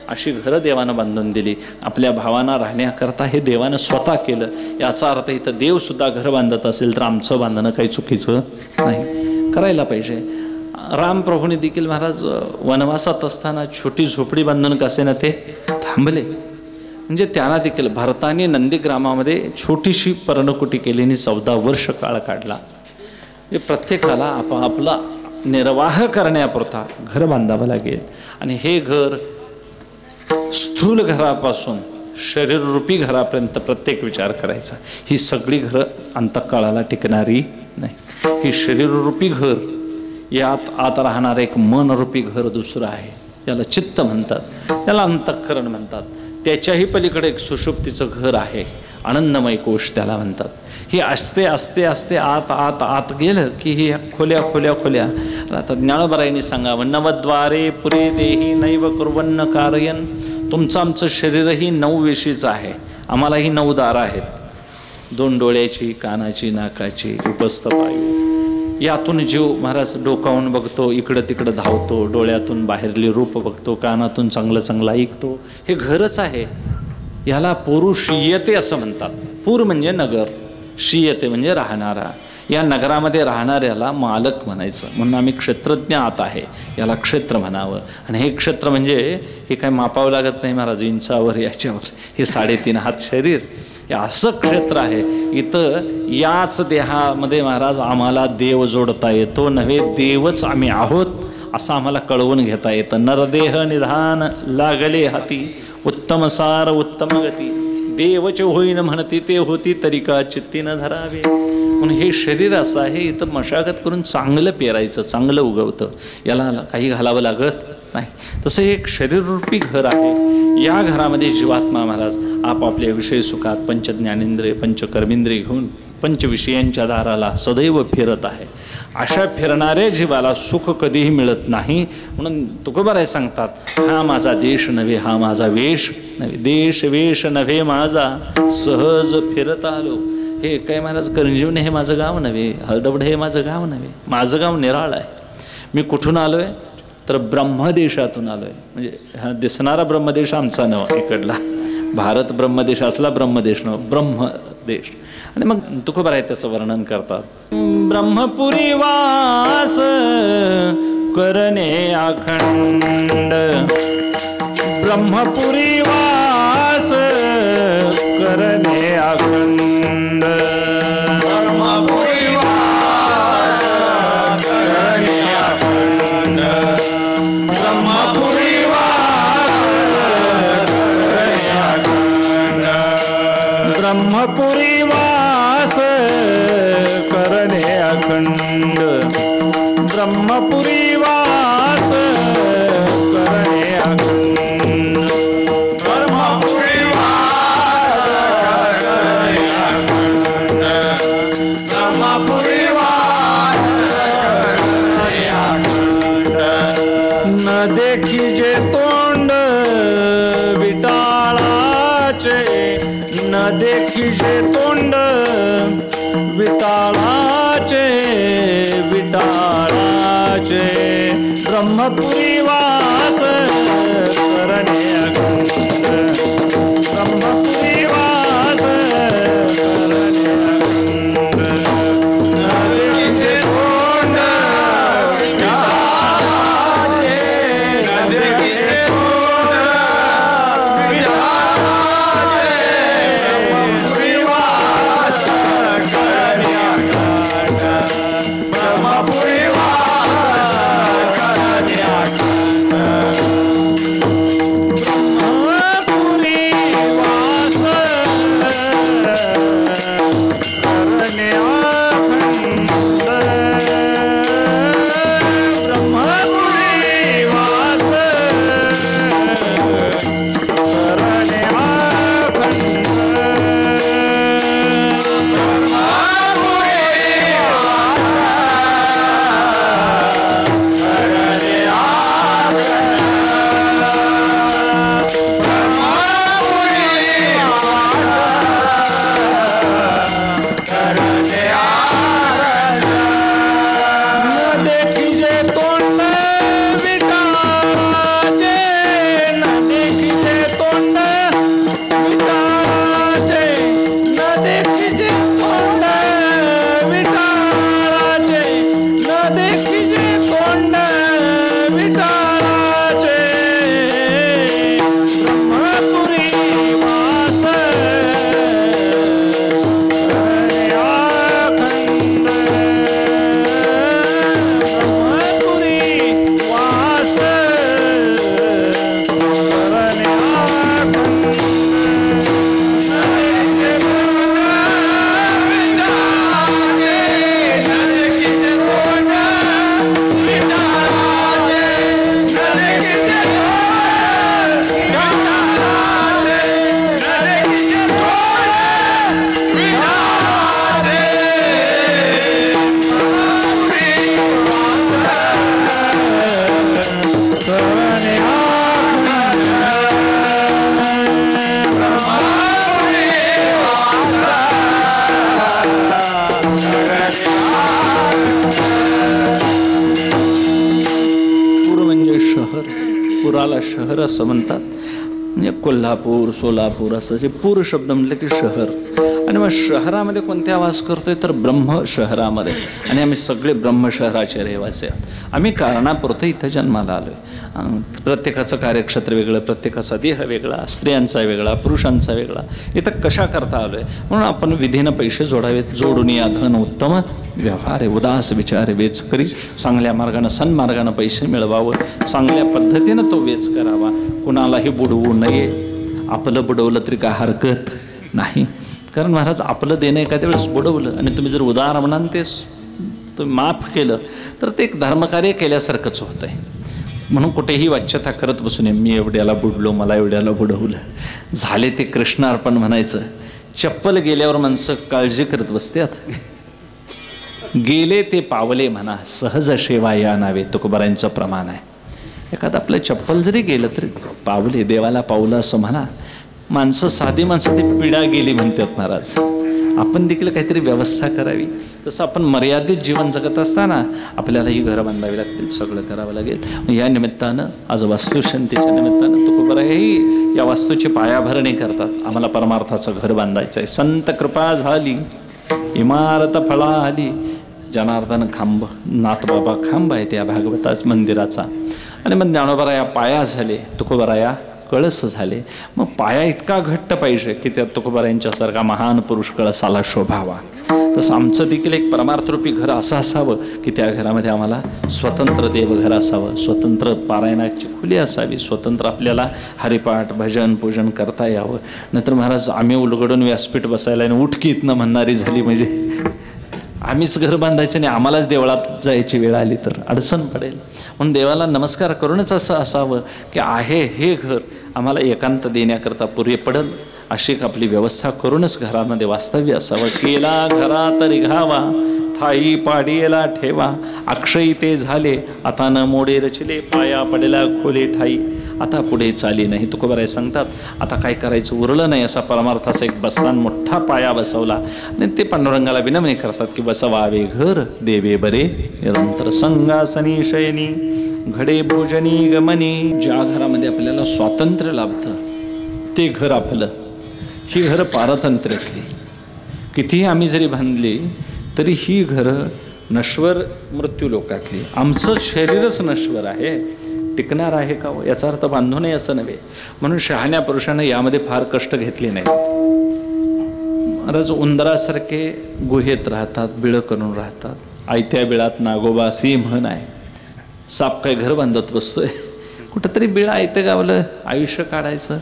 अशी घरं देवानं बांधून दिली. आपल्या भावांना राहण्याकरता हे देवानं स्वतः केलं. याचा अर्थ इथं देवसुद्धा घर बांधत असेल तर आमचं बांधणं काही चुकीचं नाही, करायला पाहिजे. रामप्रभूंनी देखील महाराज वनवासात असताना छोटी झोपडी बांधून कसे ना ते थांबले. म्हणजे त्यांना देखील भरताने नंदीग्रामामध्ये छोटीशी पर्णकुटी केली आणि 14 वर्ष काळ काढला. हे प्रत्येकाला आपापला निर्वाह करण्यापुरता घर बांधावं लागेल. आणि हे घर स्थूल घरापासून शरीररूपी घरापर्यंत प्रत्येक विचार करायचा. ही सगळी घरं अंतःकाळाला टिकणारी नाही. ही शरीररूपी घर, यात आत राहणार एक मनरूपी घर दुसरं आहे, याला चित्त म्हणतात, याला अंतःकरण म्हणतात. त्याच्याही पलीकडे एक सुषुप्तीचं घर आहे, आनंदमय कोश त्याला म्हणतात. ही असते असते असते आत आत आत गेलं की ही खोल्या खोल्या खोल्या. आता ज्ञानोबरायांनी सांगावं, नवद्वारे पुरे देही नैव कुर्वन्न कारयन. तुमचं आमचं शरीरही 9 वेशीचं आहे, आम्हालाही 9 दारं आहेत, 2 डोळ्याची, कानाची, नाकाची, उपस्थ पायू. यातून जीव महाराज डोकावून बघतो, इकडं तिकडं धावतो, डोळ्यातून बाहेरली रूप बघतो, कानातून चांगलं चांगलं ऐकतो. हे घरच आहे. याला पुरुषीयते असं म्हणतात. पूर म्हणजे नगर, शीयते म्हणजे राहणारा. या नगरामध्ये राहणाऱ्याला मालक म्हणायचं, म्हणून आम्ही क्षेत्रज्ञ आत आहे, याला क्षेत्र म्हणावं. आणि हे क्षेत्र म्हणजे हे काय मापावं लागत नाही महाराज, इंचावर याच्यावर. हे 3.5 हात शरीर, हे असं क्षेत्र आहे. इथं याच देहामध्ये महाराज आम्हाला देव जोडता येतो नव्हे, देवच आम्ही आहोत असं आम्हाला कळवून घेता येतं. नरदेह निधान लागले हाती, उत्तम सार उत्तम गती. देवच होईन म्हणती ते होती, तरी का चित्ती न धरावे. म्हणून हे शरीर असं आहे, इथं मशागत करून चांगलं पेरायचं, चांगलं उगवतं, याला काही घालावं लागत नाही. तसं हे एक शरीररूपी घर आहे. या घरामध्ये जीवात्मा महाराज आपापल्या विषय सुखात पंचज्ञानेंद्रिय पंचकर्मेंद्रिय घेऊन पंचविषयांच्या दाराला सदैव फिरत आहे. अशा फिरणाऱ्या जीवाला सुख कधीही मिळत नाही. म्हणून तुकोबाराय सांगतात, हा माझा देश नव्हे, हा माझा वेश नव्हे, देश वेश नव्हे माझा, सहज फिरत आलो. हे काय महाराज, करंजीवने हे माझं गाव नव्हे, हळदवड हे माझं गाव नव्हे, माझं गाव निराळ आहे. मी कुठून आलो आहे तर ब्रह्मदेशातून आलो आहे. म्हणजे हा दिसणारा ब्रह्मदेश आमचा नव, इकडला भारत ब्रह्मदेश असला ब्रह्मदेश नव, ब्रह्मदेश. आणि मग तुकोबाराय त्याचं वर्णन करतात. ब्रह्मपुरी वास करणे अखंड, ब्रह्मपुरी वास करणे अखंड, ब्रह्मपुरी वास करणे अखंड, ब्रह्मपुरी वास करणे अखंड, ब्रह्मपुरी वास करणे अखंड, ब्रह्मपुरी वास करणे अखंड, ब्रह्मपुरी वास करणे अखंड, ब्रह्मपुरी वास करणे अखंड. न देखी जे तोंड विटाळाचे, न देखी जे तोंड विटाळाचे, विटाळाचे, ब्रह्मपुरी वास करणे अखंड, ब्रह्मपुरी वास करणे अखंड. नदीचे तोंड विटाळाचे, नदीचे तोंड विटाळाचे, ब्रह्मपुरी वास करणे अखंड, ब्रह्मपुरी वास करणे अखंड, ब्रह्मपुरी शहराला शहर असं म्हणतात. म्हणजे कोल्हापूर, सोलापूर असं जे पूर शब्द म्हटलं की शहर. आणि मग शहरामध्ये कोणत्या वास करतोय तर ब्रह्म शहरामध्ये. आणि आम्ही सगळे ब्रह्म शहराचे रहिवासी आहोत. आम्ही कारणापुरतं इथं जन्माला आलो आहे. प्रत्येकाचं कार्यक्षेत्र वेगळं, प्रत्येकाचा देह वेगळा, स्त्रियांचा वेगळा, पुरुषांचा वेगळा. इथं कशा करता आलो आहे म्हणून आपण विधीनं पैसे जोडावेत. जोडून या धन उत्तम व्यवहार आहे, उदास विचार वेच करी. चांगल्या मार्गानं सन्मार्गानं पैसे मिळवावं, चांगल्या पद्धतीनं तो वेच करावा, कुणालाही बुडवू नये. आपलं बुडवलं तरी काय हरकत नाही. कारण महाराज आपलं देणं एखाद्या वेळेस बुडवलं आणि तुम्ही जर उदार म्हणाल ते तुम्ही माफ केलं तर ते एक धर्मकार्य केल्यासारखंच होतं आहे. म्हणून कुठेही वाच्यता करत बसू नये. मी एवढ्याला बुडलो, मला एवढ्याला बुडवलं. झाले ते कृष्णार्पण म्हणायचं. चप्पल गेल्यावर माणसं काळजी करत बसतात. गेले ते पावले म्हणा, सहज सेवा या नावे तुकोबारांचं प्रमाण आहे. एखादं आपलं चप्पल जरी गेलं तरी पावले, देवाला पावलं असं म्हणा. माणसं साधी माणसं ती पिढा गेली म्हणतात महाराज. आपण देखील काहीतरी व्यवस्था करावी. तसं आपण मर्यादित जीवन जगत असताना आपल्याला ही घरं बांधावी लागतील, सगळं करावं लागेल. या निमित्तानं आज वास्तुशांतीच्या निमित्तानं तुकोबाराही या वास्तूची पायाभरणी करतात. आम्हाला परमार्थाचं घर बांधायचं आहे. संत कृपा झाली, इमारत फळा आली. जनार्दन खांब, नाथबाबा खांब आहे त्या भागवता मंदिराचा. आणि मग ज्ञानोबाराया पाया झाले, तुकोबाराया कळस झाले. मग पाया इतका घट्ट पाहिजे की त्या तुकोबारायांच्यासारखा महान पुरुष कळसाला शोभावा. तसं आमचं देखील एक परमार्थरूपी घर असं असावं की त्या घरामध्ये आम्हाला स्वतंत्र देवघर असावं, स्वतंत्र पारायणाची खुली असावी, स्वतंत्र आपल्याला हरिपाठ भजन पूजन करता यावं. नंतर महाराज आम्ही उलगडून व्यासपीठ बसायला आणि उठकी इथनं म्हणणारी झाली म्हणजे आम्हीच घर बांधायचं नाही, आम्हालाच देवळात जायची वेळ आली तर अडचण पडेल. म्हणून देवाला नमस्कार करूनच असं असावं की आहे हे घर आम्हाला एकांत देण्याकरता पुरे पडेल अशी आपली व्यवस्था करूनच घरामध्ये वास्तव्य असावं. केला घरात रिघावा, ठाई पाडीला ठेवा. अक्षयी ते झाले, आता न मोडे रचले. पाया पडला खोले ठाई, आता पुढे चाली नाही. तुकोबाराय सांगतात आता काय करायचं उरलं नाही. असा परमार्थाचा एक बस्तान मोठा पाया बसवला. आणि ते पांडुरंगाला विनवणी करतात की बसवावे घर देवे बरे निरंतर संगासनी शयनी घडे भोजनी गमनी. ज्या घरामध्ये आपल्याला स्वातंत्र्य लाभतं ते घर आपलं. ही घरं पारतंत्र्यातली कितीही आम्ही जरी बांधली तरी ही घरं नश्वर मृत्यू लोकातली. आमचं शरीरच नश्वर आहे, टिकणार आहे का याचा अर्थ बांधू नये असं नव्हे. म्हणून शहाण्या पुरुषानं यामध्ये फार कष्ट घेतले नाही. महाराज उंदरासारखे गुहेत राहतात, बिळं करून राहतात. आयत्या बिळात नागोबा अशी म्हण आहे. साप काय घर बांधत बसतोय, कुठंतरी बिळ आयतं गावलं आयुष्य काढायचं.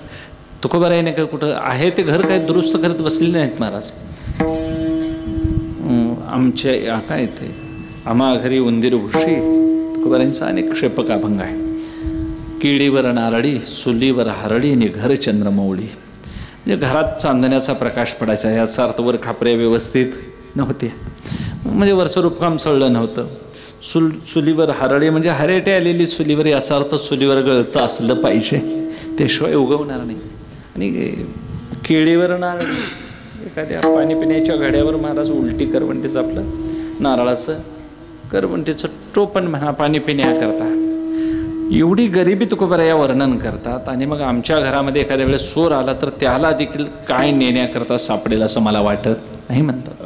तुकोबाराय नाही का कुठं आहे ते घर काय दुरुस्त करत बसलेले नाहीत महाराज. आमच्या काय ते आम्हा घरी उंदीर भुशी तुकोबारायांचा अनेक क्षेपक अभंग आहे. किडीवर नारळी, चुलीवर हरळी आणि घर चंद्रमौळी. म्हणजे घरात चांदण्याचा प्रकाश पडायचा. याचा अर्थ वर खापरे व्यवस्थित नव्हते, म्हणजे वरचं रूपकाम चढलं नव्हतं. चुलीवर हरळी म्हणजे हरेटे आलेली चुलीवर, याचा अर्थ चुलीवर गळतं असलं पाहिजे, त्याशिवाय उगवणार नाही. आणि केळीवर नारळी, एखाद्या पाणी पिण्याच्या घड्यावर महाराज उलटी करवंटीचं आपलं नारळाचं करवंटीचं टोपण म्हणा पाणी पिण्याकरता. एवढी गरिबी तुकोबाराय वर्णन करतात. आणि मग आमच्या घरामध्ये एखाद्या वेळेस चोर आला तर त्याला देखील काय नेण्याकरता सापडेल असं मला वाटत नाही म्हणतात.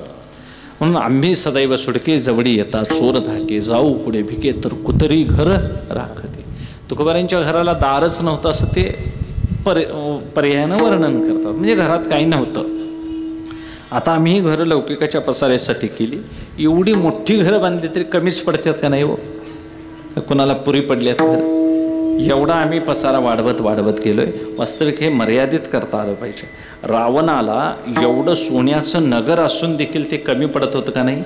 म्हणून आम्ही सदैव सुडके जवळी येता चोर धाके, जाऊ पुढे भिके तर कुतरी घर राखते. तुकोबारायांच्या घराला दारच नव्हतं असं ते पर्यायानं वर्णन करतात. म्हणजे घरात काही नव्हतं. आता आम्ही ही घरं लौकिकाच्या पसाऱ्यासाठी केली. एवढी मोठी घरं बांधली तरी कमीच पडतात का नाही हो? कुणाला पुरी पडल्यात घर? एवढा आम्ही पसारा वाढवत गेलोय. वास्तविक हे मर्यादित करता आलं पाहिजे. रावणाला एवढं सोन्याचं नगर असून देखील ते कमी पडत होतं का नाही?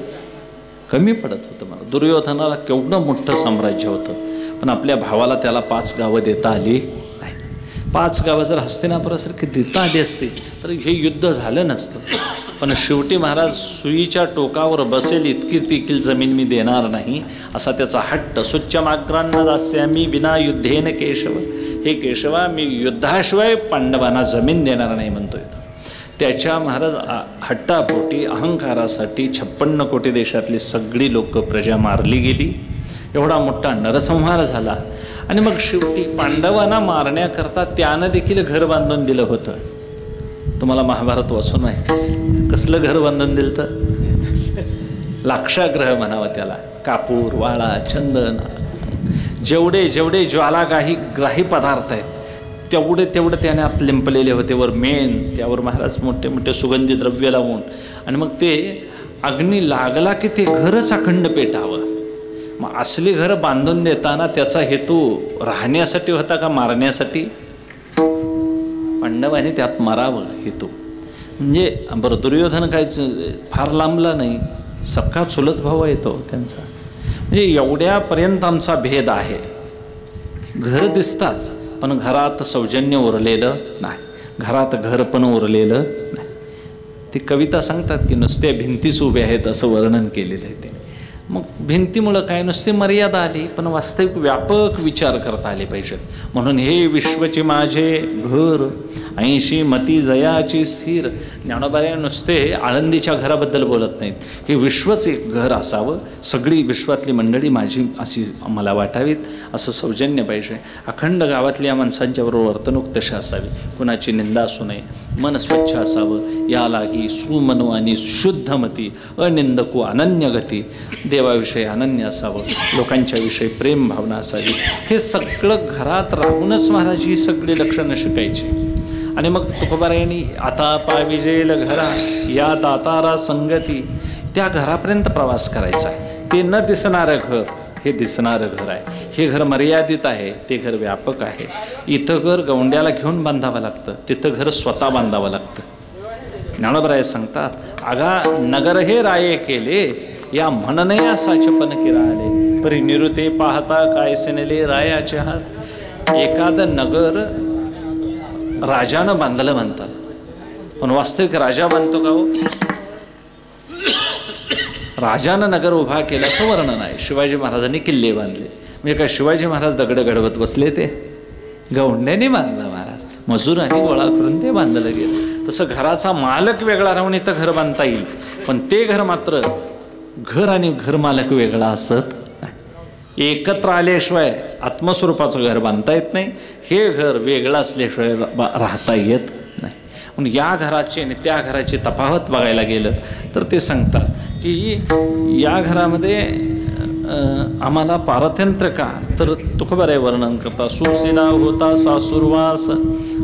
कमी पडत होतं. मला दुर्योधनाला केवढं मोठं साम्राज्य होतं, पण आपल्या भावाला त्याला 5 गावं देता आली नाही. 5 गावं जर हस्तिनापुरासारखी देता आली असती तर हे युद्ध झालं नसतं. पण शेवटी महाराज सुईच्या टोकावर बसेल इतकी देखील जमीन मी देणार नाही असा त्याचा हट्ट. सुच्चमाग्रांना दास्यामी विना युद्धेन केशव. हे केशवा मी युद्धाशिवाय पांडवांना जमीन देणार नाही म्हणतोय. त्याच्या महाराज हट्टापोटी अहंकारासाठी 56 कोटी देशातली सगळी लोक प्रजा मारली गेली. एवढा मोठा नरसंहार झाला. आणि मग शेवटी पांडवांना मारण्याकरता त्यानं देखील घर बांधून दिलं होतं. तुम्हाला महाभारत वाचून माहिती असेल कसलं घर बांधून दिलं तर लाक्षाग्रह म्हणावं त्याला. कापूर, वाळा, चंदन, जेवढे जेवढे ज्वालाग्राही पदार्थ आहेत तेवढे त्याने आत लिंपलेले होते. वर मेण, त्यावर महाराज मोठे मोठे सुगंधी द्रव्य लावून, आणि मग ते अग्नी लागला की ते घरच अखंड पेटावं. मग असली घर बांधून देताना त्याचा हेतू राहण्यासाठी होता का मारण्यासाठी? पांडवाने त्यात मारावं हेतू. म्हणजे बरं, दुर्योधन काहीच फार लांबला नाही, सख्खा चुलत भाऊ येतो त्यांचा. म्हणजे एवढ्यापर्यंत आमचा भेद आहे. घर दिसतात पण घरात सौजन्य उरलेलं नाही, घरात घर पण उरलेलं नाही. ती कविता सांगतात की नुसत्या भिंतीच उभ्या आहेत असं वर्णन केलेलं आहे ते. मग भिंतीमुळं काय, नुसती मर्यादा आली, पण वास्तविक व्यापक विचार करता आले पाहिजेत. म्हणून हे विश्वचे माझे घर 80 मती जयाची स्थिर. ज्ञानोबाने नुसते आळंदीच्या घराबद्दल बोलत नाहीत, हे विश्वच एक घर असावं, सगळी विश्वातली मंडळी माझी अशी मला वाटावीत, असं सौजन्य पाहिजे. अखंड गावातल्या माणसांच्याबरोबर वर्तणूक तशी असावी, कुणाची निंदा असू नये, मन स्वच्छ असावं, या लागी सुमनो आणि शुद्धमती, अनिंदको अनन्यगती, देवाविषयी अनन्य असावं, लोकांच्या विषयी प्रेम भावना असावी. हे सगळं घरात राहूनच महाराज ही सगळी लक्षणं शिकायची. आणि मग तुकोबारायांनी आता पाविजेल घरा या दातारा संगती, त्या घरापर्यंत प्रवास करायचा आहे. ते न दिसणारं घर हे दिसणारं घर आहे. हे घर मर्यादित आहे, ते घर व्यापक आहे. इथं घर गौंड्याला घेऊन बांधावं लागतं, तिथं घर स्वतः बांधावं लागतं. ज्ञानोबराय सांगतात, आगा नगर हे राये केले, या म्हणनया साचपन किराले, परी निरुते पाहता काय सेनेले रायाचे हात. एखादं नगर राजानं बांधलं म्हणतात, पण वास्तविक राजा बांधतो का हो? राजानं नगर उभा केलं असं वर्णन आहे. शिवाजी महाराजांनी किल्ले बांधले, म्हणजे काय शिवाजी महाराज दगड घडवत बसले? ते गौंड्याने बांधलं महाराज, मजुरांनी गोळा करून ते बांधलं गेलं. तसं घराचा मालक वेगळा राहून इथं घर बांधता येईल, पण ते घर मात्र घर आणि घर मालक वेगळा असत नाही. एकत्र आल्याशिवाय आत्मस्वरूपाचं घर बांधता येत नाही, हे घर वेगळं असल्याशिवाय राहता येत नाही. म्हणून या घराची आणि त्या घराची तफावत बघायला गेलं तर ते सांगतात की या घरामध्ये आम्हाला पारतंत्र्य का, तर तुकोबाराय वर्णन करता, सुसेना होता सासुरवास,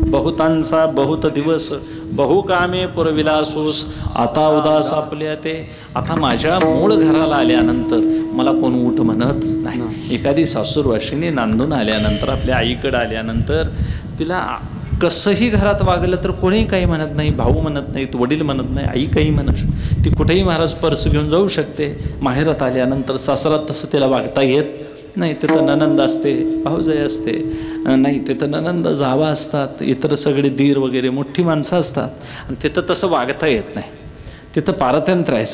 बहुतांचा बहुत दिवस, बहुकामे पुरविलासूस, आता उदास आपल्या ते. आता माझ्या मूळ घराला आल्यानंतर मला कोण उठ म्हणत नाही. एखादी सासूरवाशिनी नांदून आल्यानंतर, आपल्या आईकडे आल्यानंतर तिला कसंही घरात वागलं तर कोणीही काही म्हणत नाही, भाऊ म्हणत नाहीत, वडील म्हणत नाही, आई काही म्हणत. ती कुठेही महाराज पर्स घेऊन जाऊ शकते. माहेरात आल्यानंतर सासरात तसं तिला वागता येत नाही. तिथं ननंद असते, भाऊजाई असते, नाही तिथं ननंद जावा असतात, इतर सगळे दीर वगैरे मोठी माणसं असतात, आणि तिथं तसं वागता येत नाही. तिथं पारतंत्र्य आहे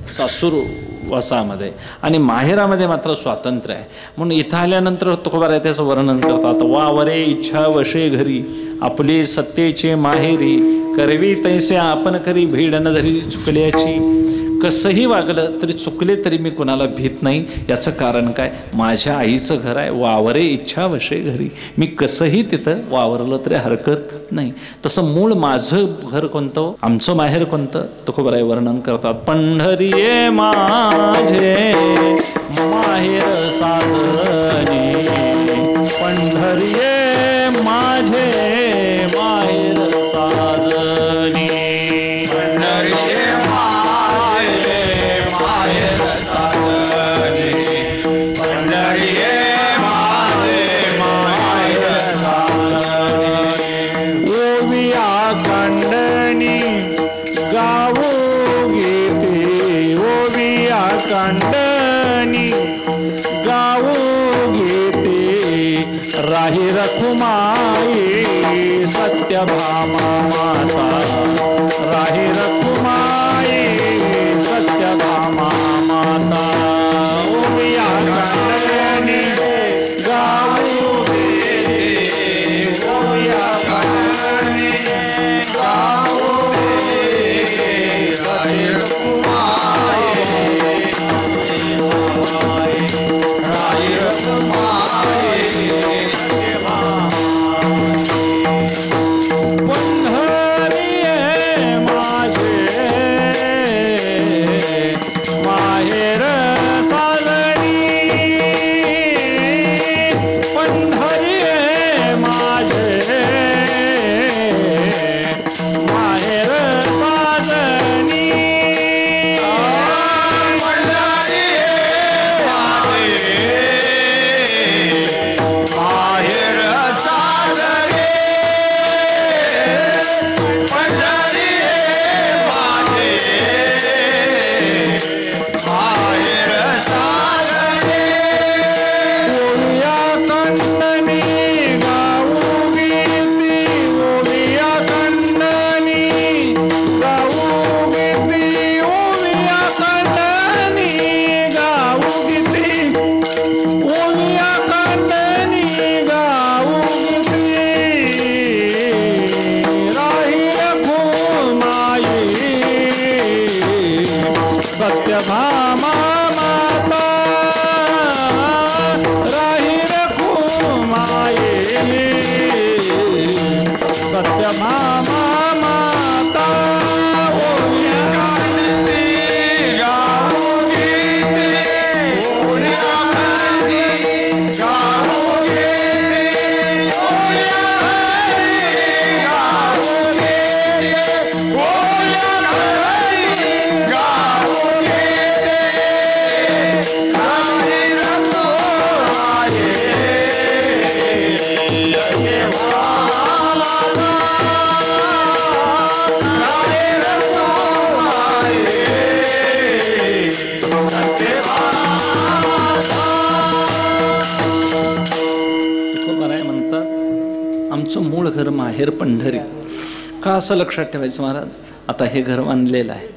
सासूरवासामध्ये, आणि माहेरामध्ये मात्र स्वातंत्र्य आहे. म्हणून इथं आल्यानंतर तुकोबाराय त्याचं वर्णन करतात, वावरे इच्छा वशे घरी, आपले सत्तेचे माहेरी, करवी तैसे आपण करी, भीड न धरी चुकल्याची. कसंही वागलं तरी चुकले तरी मी कुणाला भीत नाही. याचं कारण काय, माझ्या आईचं घर आहे, वावरे इच्छा वशे घरी, मी कसंही तिथं वावरलं तरी हरकत नाही. तसं मूळ माझं घर कोणतं, आमचं माहेर कोणतं, तुकोबाराय वर्णन करतात, पंढरीये माझे माहेर साजनी, पंढरीये माझे माहेर साजनी, पंढरीये कांडणी गावो घेते, राही रखुमाई सत्यभामा माता, राही रखुमाई सत्यभामा माता. ओविया कांडणी गावो घेते, ओविया कांडणी गावो घेते, राही रखुमाई राही रखुमाई सत्यभामा माता राही रखुमाई सत्यभामा माता आमचं मूळ घर माहेर पंढरी. का असं लक्षात ठेवायचं महाराज? आता हे घर बांधलेलं आहे,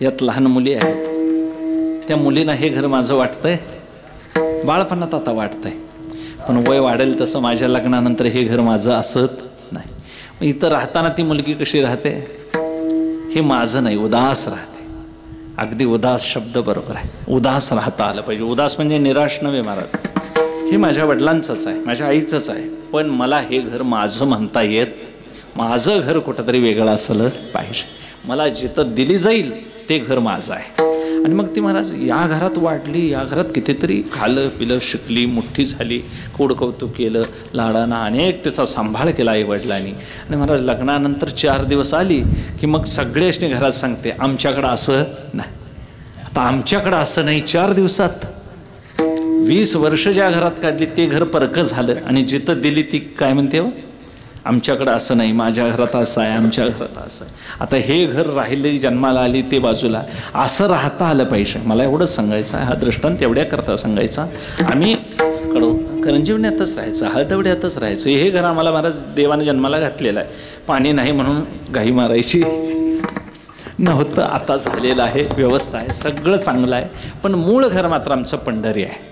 यात लहान मुली आहेत. त्या मुलींना हे घर माझं वाटतंय, बाळपणात आता वाटतंय, पण वय वाढेल तसं माझ्या लग्नानंतर हे घर माझं असत नाही. मग इथं राहताना ती मुलगी कशी राहते? हे माझं नाही, उदास राहते. अगदी उदास शब्द बरोबर आहे, उदास राहता आलं पाहिजे. उदास म्हणजे निराश नव्हे महाराज. हे माझ्या वडिलांचंच आहे, माझ्या आईचंच आहे, पण मला हे घर माझं म्हणता येत. माझं घर कुठंतरी वेगळं असलं पाहिजे. मला जिथं दिली जाईल ते घर माझं आहे. आणि मग ती महाराज या घरात वाढली, या घरात कितीतरी खाल्लं पिलं, शिकली, मोठी झाली, कौतुक केलं, लाडानं अनेक त्याचा सांभाळ केला आई वडिलांनी. आणि महाराज लग्नानंतर 4 दिवस आली की मग सगळ्याशनी घरात सांगते आमच्याकडं असं नाही. आता आमच्याकडं असं नाही. 4 दिवसात 20 वर्ष ज्या घरात काढली ते घर परकं झालं. आणि जिथं दिली ती काय म्हणते हो, आमच्याकडं असं नाही, माझ्या घरात असं आहे, आमच्या घरात असं आहे. आता हे घर राहिले, जन्माला आली ते बाजूला, असं राहता आलं पाहिजे. मला एवढंच सांगायचं आहे, हा दृष्टांत एवढ्या करता सांगायचा. आम्ही करंजीवण्यातच राहायचं, हळदवड्यातच राहायचं. हे घर आम्हाला महाराज देवाने जन्माला घातलेलं आहे. पाणी नाही म्हणून गाई मारायची नव्हतं, आता झालेलं आहे, व्यवस्था आहे, सगळं चांगलं आहे. पण मूळ घर मात्र आमचं पंढरी आहे.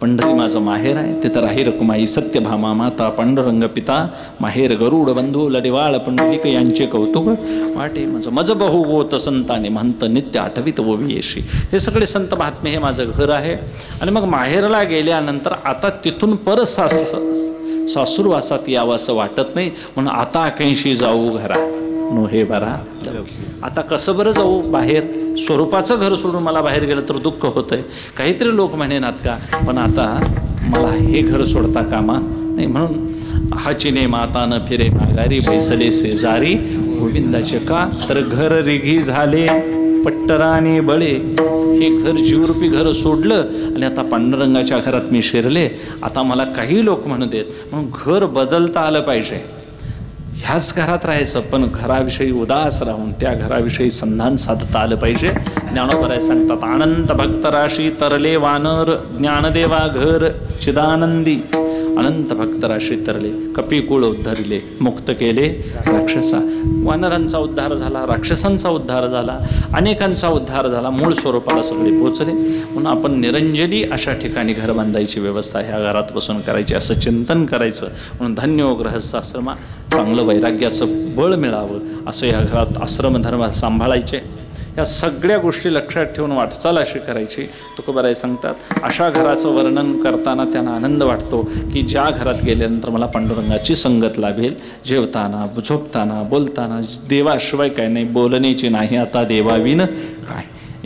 पंढरी माझं माहेर आहे. तिथं राही रकुमाई सत्यभामा माता, पांडुरंग पिता, माहेर गरुड बंधू लडिवाळ पुंडलिक यांचे कौतुक वाटे. माझं मज बहु गोत संताने म्हणत नित्य आठवीत ओवियेशी. हे सगळे संत महात्मे हे माझं घर आहे. आणि मग माहेरला गेल्यानंतर आता तिथून सासूरवासात यावं असं वाटत नाही, म्हणून आता कैशी जाऊ घरा नो हे बरा. आता कसं बरं जाऊ बाहेर? स्वरूपाचं घर सोडून मला बाहेर गेलं तर दुःख होतंय. काहीतरी लोक म्हणेनात का, पण आता मला हे घर सोडता कामा नाही. म्हणून हाचिने माता न फिरे माघारी, बैसले शेजारी गोविंदाचे का. तर घर रिघी झाले पट्टराने बळे. हे घर जीवरूपी घर सोडलं आणि आता पांडुरंगाच्या घरात मी शिरले. आता मला काही लोक म्हणू देत, म्हणून घर बदलता आलं पाहिजे. ह्याच घरात राहायचं, पण घराविषयी उदास राहून त्या घराविषयी संधान साधता आलं पाहिजे. ज्ञानोबराय सांगतात, अनंत भक्तराशी तरले वानर, ज्ञानदेवा घर चिदानंदी. अनंत भक्तराशी तरले, कपिकुळ उद्धरिले, मुक्त केले राक्षसा. वानरांचा उद्धार झाला, राक्षसांचा उद्धार झाला, अनेकांचा उद्धार झाला, मूळ स्वरूपाला सगळे पोचले. म्हणून आपण निरंजनी अशा ठिकाणी घर बांधायची व्यवस्था ह्या घरात बसून करायची, असं चिंतन करायचं. म्हणून धन्यो गृहस्थाश्रमा, चांगलं वैराग्याचं बळ मिळावं असं या घरात आश्रमधर्म सांभाळायचे. या सगळ्या गोष्टी लक्षात ठेवून वाटचाल अशी करायची. तुकोबाराय सांगतात, अशा घराचं वर्णन करताना त्यांना आनंद वाटतो की ज्या घरात गेल्यानंतर मला पांडुरंगाची संगत लाभेल. जेवताना, झोपताना, बोलताना देवाशिवाय काय नाही, बोलण्याची नाही आता देवाविन काय.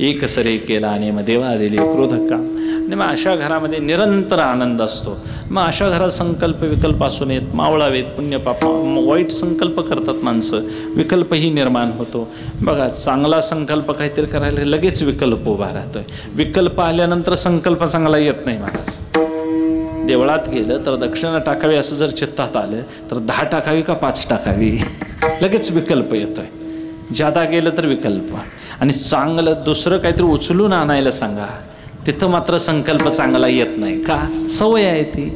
एक सरे केला आणि मग देवा दिले क्रोध का. आणि मग अशा घरामध्ये निरंतर आनंद असतो. मग अशा घरात संकल्प विकल्प असू नयेत, मावळावेत, पुण्यपाप. वाईट संकल्प करतात माणसं, विकल्पही निर्माण होतो. बघा, चांगला संकल्प काहीतरी करायला लगेच विकल्प उभा राहतोय. विकल्प आल्यानंतर संकल्प चांगला येत नाही महाराज. देवळात गेलं तर दक्षिणा टाकावी असं जर चित्तात आलं तर 10 टाकावी का 5 टाकावी, लगेच विकल्प येतोय. जादा गेलं तर विकल्प. आणि चांगलं दुसरं काहीतरी उचलून आणायला सांगा, तिथं मात्र संकल्प चांगला येत नाही. का? सवय आहे ती.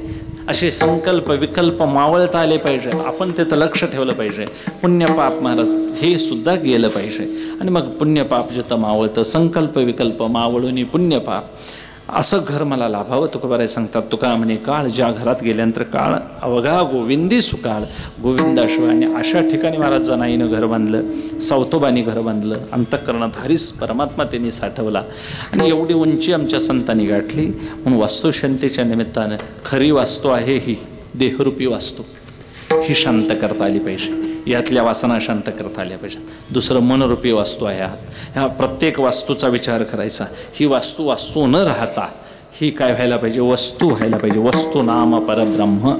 असे संकल्प विकल्प मावळता आले पाहिजे. आपण तिथं लक्ष ठेवलं पाहिजे. पुण्यपाप महाराज हे सुद्धा गेलं पाहिजे. आणि मग पुण्यपाप जिथं मावळतं, संकल्प विकल्प मावळून पुण्यपाप. असं घर मला लाभावं. तुकोबाराय सांगतात, तुका म्हणे काळ ज्या घरात गेल्यानंतर काळ अवघा गोविंदी सुकाळ, गोविंदाशिवाय. आणि अशा ठिकाणी महाराज जनाईनं घर बांधलं, सावतोबानी घर बांधलं, अंतःकरणात हरीस परमात्मा त्यांनी साठवला. आणि एवढी उंची आमच्या संतांनी गाठली. म्हणून वास्तुशांतीच्या निमित्तानं खरी वास्तू आहे ही देहरूपी वास्तू, ही शांत करता आली पाहिजे. यातल्या वासना शांत करता आल्या पाहिजेत. दुसरं मनरूपी वास्तू आहे. ह्या प्रत्येक वास्तूचा विचार करायचा. ही वास्तू वास्तू न राहता ही काय व्हायला पाहिजे, वस्तू व्हायला पाहिजे. वस्तू नाम परब्रह्म.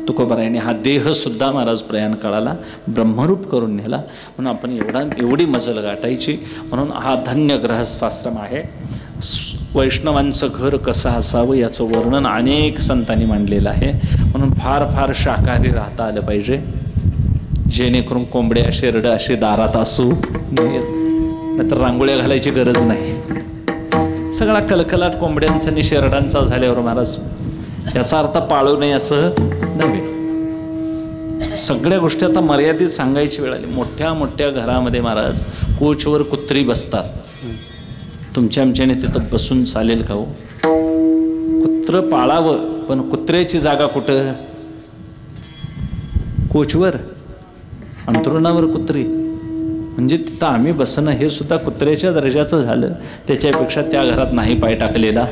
तुकोबारायाने हा देहसुद्धा महाराज प्रयाण काळाला ब्रह्मरूप करून नेला. म्हणून आपण एवढी मजल गाठायची. म्हणून हा धन्य गृहस्थाश्रम आहे. वैष्णवांचं घर कसं असावं याचं वर्णन अनेक संतांनी मांडलेलं आहे. म्हणून फार फार शाकाहारी राहता आलं पाहिजे, जेणेकरून कोंबड्या शेरडं असे दारात असू नयेत. नाहीतर रांगोळ्या घालायची गरज नाही. सगळा कलकलाट कोंबड्यांचा आणि शेरडांचा झाल्यावर महाराज याचा अर्थ पाळू नये असं नव्हे. सगळ्या गोष्टी आता मर्यादित सांगायची वेळ आली. मोठ्या मोठ्या घरामध्ये महाराज कोचवर कुत्री बसतात. तुमच्या आमच्याने तिथं बसून चालेल का हो? कुत्र पाळावं, पण कुत्र्याची जागा कुठं? कोचवर, अंथरुणावर कुत्री. म्हणजे तिथं आम्ही बसणं हे सुद्धा कुत्र्याच्या दर्जाचं झालं. त्याच्यापेक्षा त्या घरात नाही पाय टाकलेला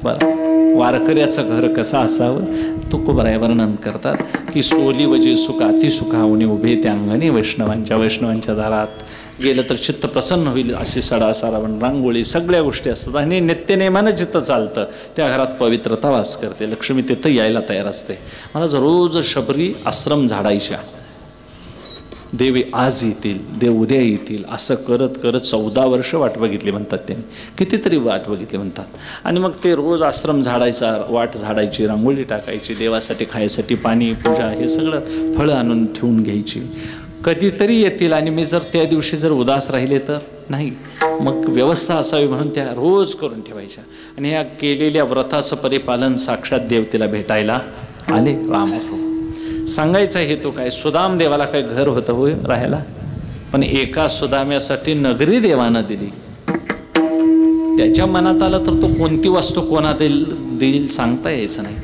बरं. वारकऱ्याचं घर कसं असावं तुकोबाराय वर्णन करतात की सोली वजे सुख अति सुखावणे उभे त्या अंगणी वैष्णवांच्या दारात गेलं तर चित्त प्रसन्न होईल. अशी सडा सारावण रांगोळी सगळ्या गोष्टी असतात. आणि नित्यनेमानं जिथं चालतं त्या घरात पवित्रता वास करते. लक्ष्मी तिथं यायला तयार असते. मला रोज शबरी आश्रम झाडायच्या. देवी आज येतील, देव उद्या येतील, असं करत करत 14 वर्ष वाट बघितली म्हणतात त्यांनी. कितीतरी वाट बघितली म्हणतात. आणि मग ते रोज आश्रम झाडायचा, वाट झाडायची, रांगोळी टाकायची, देवासाठी खायसाठी पाणी पूजा हे सगळं फळं आणून ठेवून घ्यायची. कधीतरी येतील आणि मी जर त्या दिवशी जर उदास राहिले तर नाही, मग व्यवस्था असावी म्हणून त्या रोज करून ठेवायच्या. आणि या केलेल्या व्रताचं परिपालन साक्षात देव तिला भेटायला आले. राम सांगायचा हेतू काय, सुदाम देवाला काय घर होतं होय राहायला, पण एका सुदाम्यासाठी नगरी देवानं दिली. त्याच्या मनात आलं तर तो कोणती वस्तू कोणा देईल सांगता यायचं नाही.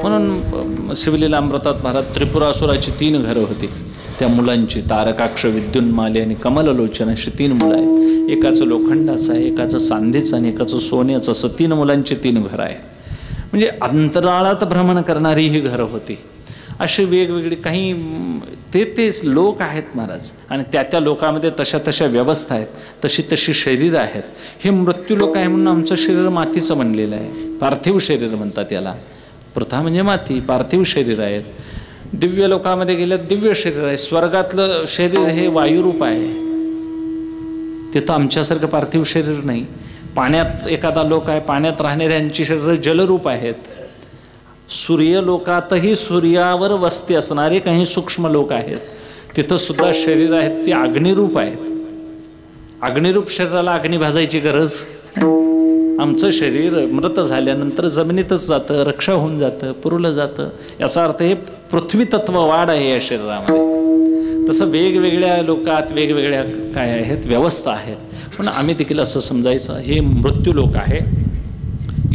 म्हणून शिवलीला अमृतात महाराज त्रिपुरासुराची 3 घरं होती. त्या मुलांची तारकाक्ष, विद्युन्माली आणि कमललोचन अशी 3 मुलं आहेत. एकाचं लोखंडाचं आहे, एकाचं चांदीचं आणि एकाचं सोन्याचं. असं 3 मुलांची 3 घरं आहे. म्हणजे अंतराळात भ्रमण करणारी ही घरं होती. असे वेगवेगळे काही तेच लोक आहेत महाराज. आणि त्या लोकांमध्ये तशा व्यवस्था आहेत, तशी शरीर आहेत. हे मृत्यू लोक आहे म्हणून आमचं शरीर मातीचं बनलेलं आहे. पार्थिव शरीर म्हणतात याला. प्रथा म्हणजे माती, पार्थिव शरीर आहेत. दिव्य लोकांमध्ये गेल्यात दिव्य शरीर आहे. स्वर्गातलं शरीर हे वायुरूप आहे. तिथं आमच्यासारखं पार्थिव शरीर नाही. पाण्यात एखादा लोक आहे, पाण्यात राहणाऱ्यांची शरीर जलरूप आहेत. सूर्यलोकातही सूर्यावर वस्ती असणारे काही सूक्ष्म लोक आहेत. तिथं सुद्धा शरीर आहेत, ते अग्निरूप आहेत. अग्निरूप शरीराला अग्नी भाजायची गरज. आमचं शरीर मृत झाल्यानंतर जमिनीतच जातं, रक्षा होऊन जातं, पुरवलं जातं. याचा अर्थ हे पृथ्वी तत्व वाढ आहे या शरीरामध्ये. तसं वेगवेगळ्या लोकात वेगवेगळ्या काय आहेत व्यवस्था आहेत. पण आम्ही देखील असं समजायचं हे मृत्यू लोक आहे.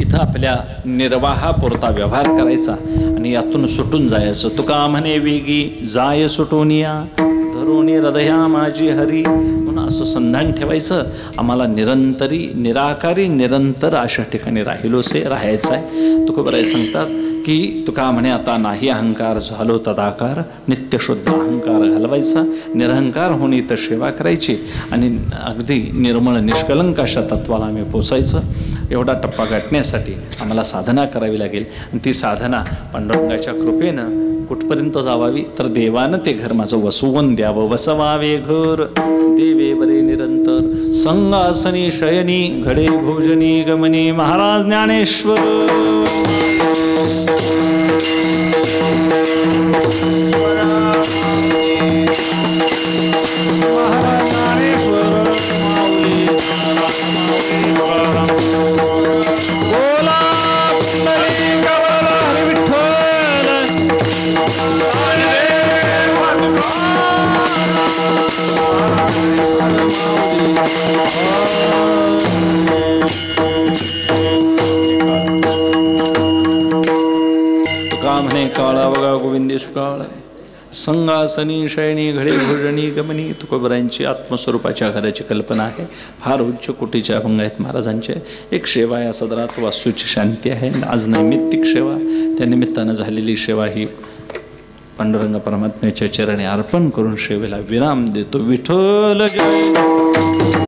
इथं आपल्या निर्वाहापुरता व्यवहार करायचा आणि यातून सुटून जायचं. तुका म्हणे वेगी जाय सुटूनिया धरुणी हृदया माझी हरी. म्हणून असं संधान ठेवायचं. आम्हाला निराकारी निरंतर अशा ठिकाणी राहायचं आहे. तुकोबाराय सांगतात की तुका म्हणे आता नाही अहंकार झालो तदाकार, नित्यशुद्ध अहंकार घालवायचा, निरहंकार होणे तर सेवा करायची आणि अगदी निर्मळ निष्कलंक अशा तत्वाला आम्ही पोचायचं. एवढा टप्पा गाठण्यासाठी आम्हाला साधना करावी लागेल. आणि ती साधना पांडुरंगाच्या कृपेनं कुठपर्यंत जावावी तर देवानं ते घर माझं वसवून द्यावं. वसवावे घर देवे बरे निरंतर, संगासनी शयनी घडे भोजनी गमनी. महाराज ज्ञानेश्वर Oh देशकाळ संगासनी शयनी घडे भोजनी गमनी तुकोबरायांची आत्मस्वरूपाच्या घराची कल्पना आहे. फार उच्च कोटीच्या अभंग आहेत महाराजांचे. एक सेवा या सदरात वास्तूची शांती आहे. आज नैमित्तिक सेवा, त्या निमित्तानं झालेली सेवा ही पांडुरंग परमात्म्याच्या चरणी अर्पण करून सेवेला विराम देतो. विठ्ठल जय.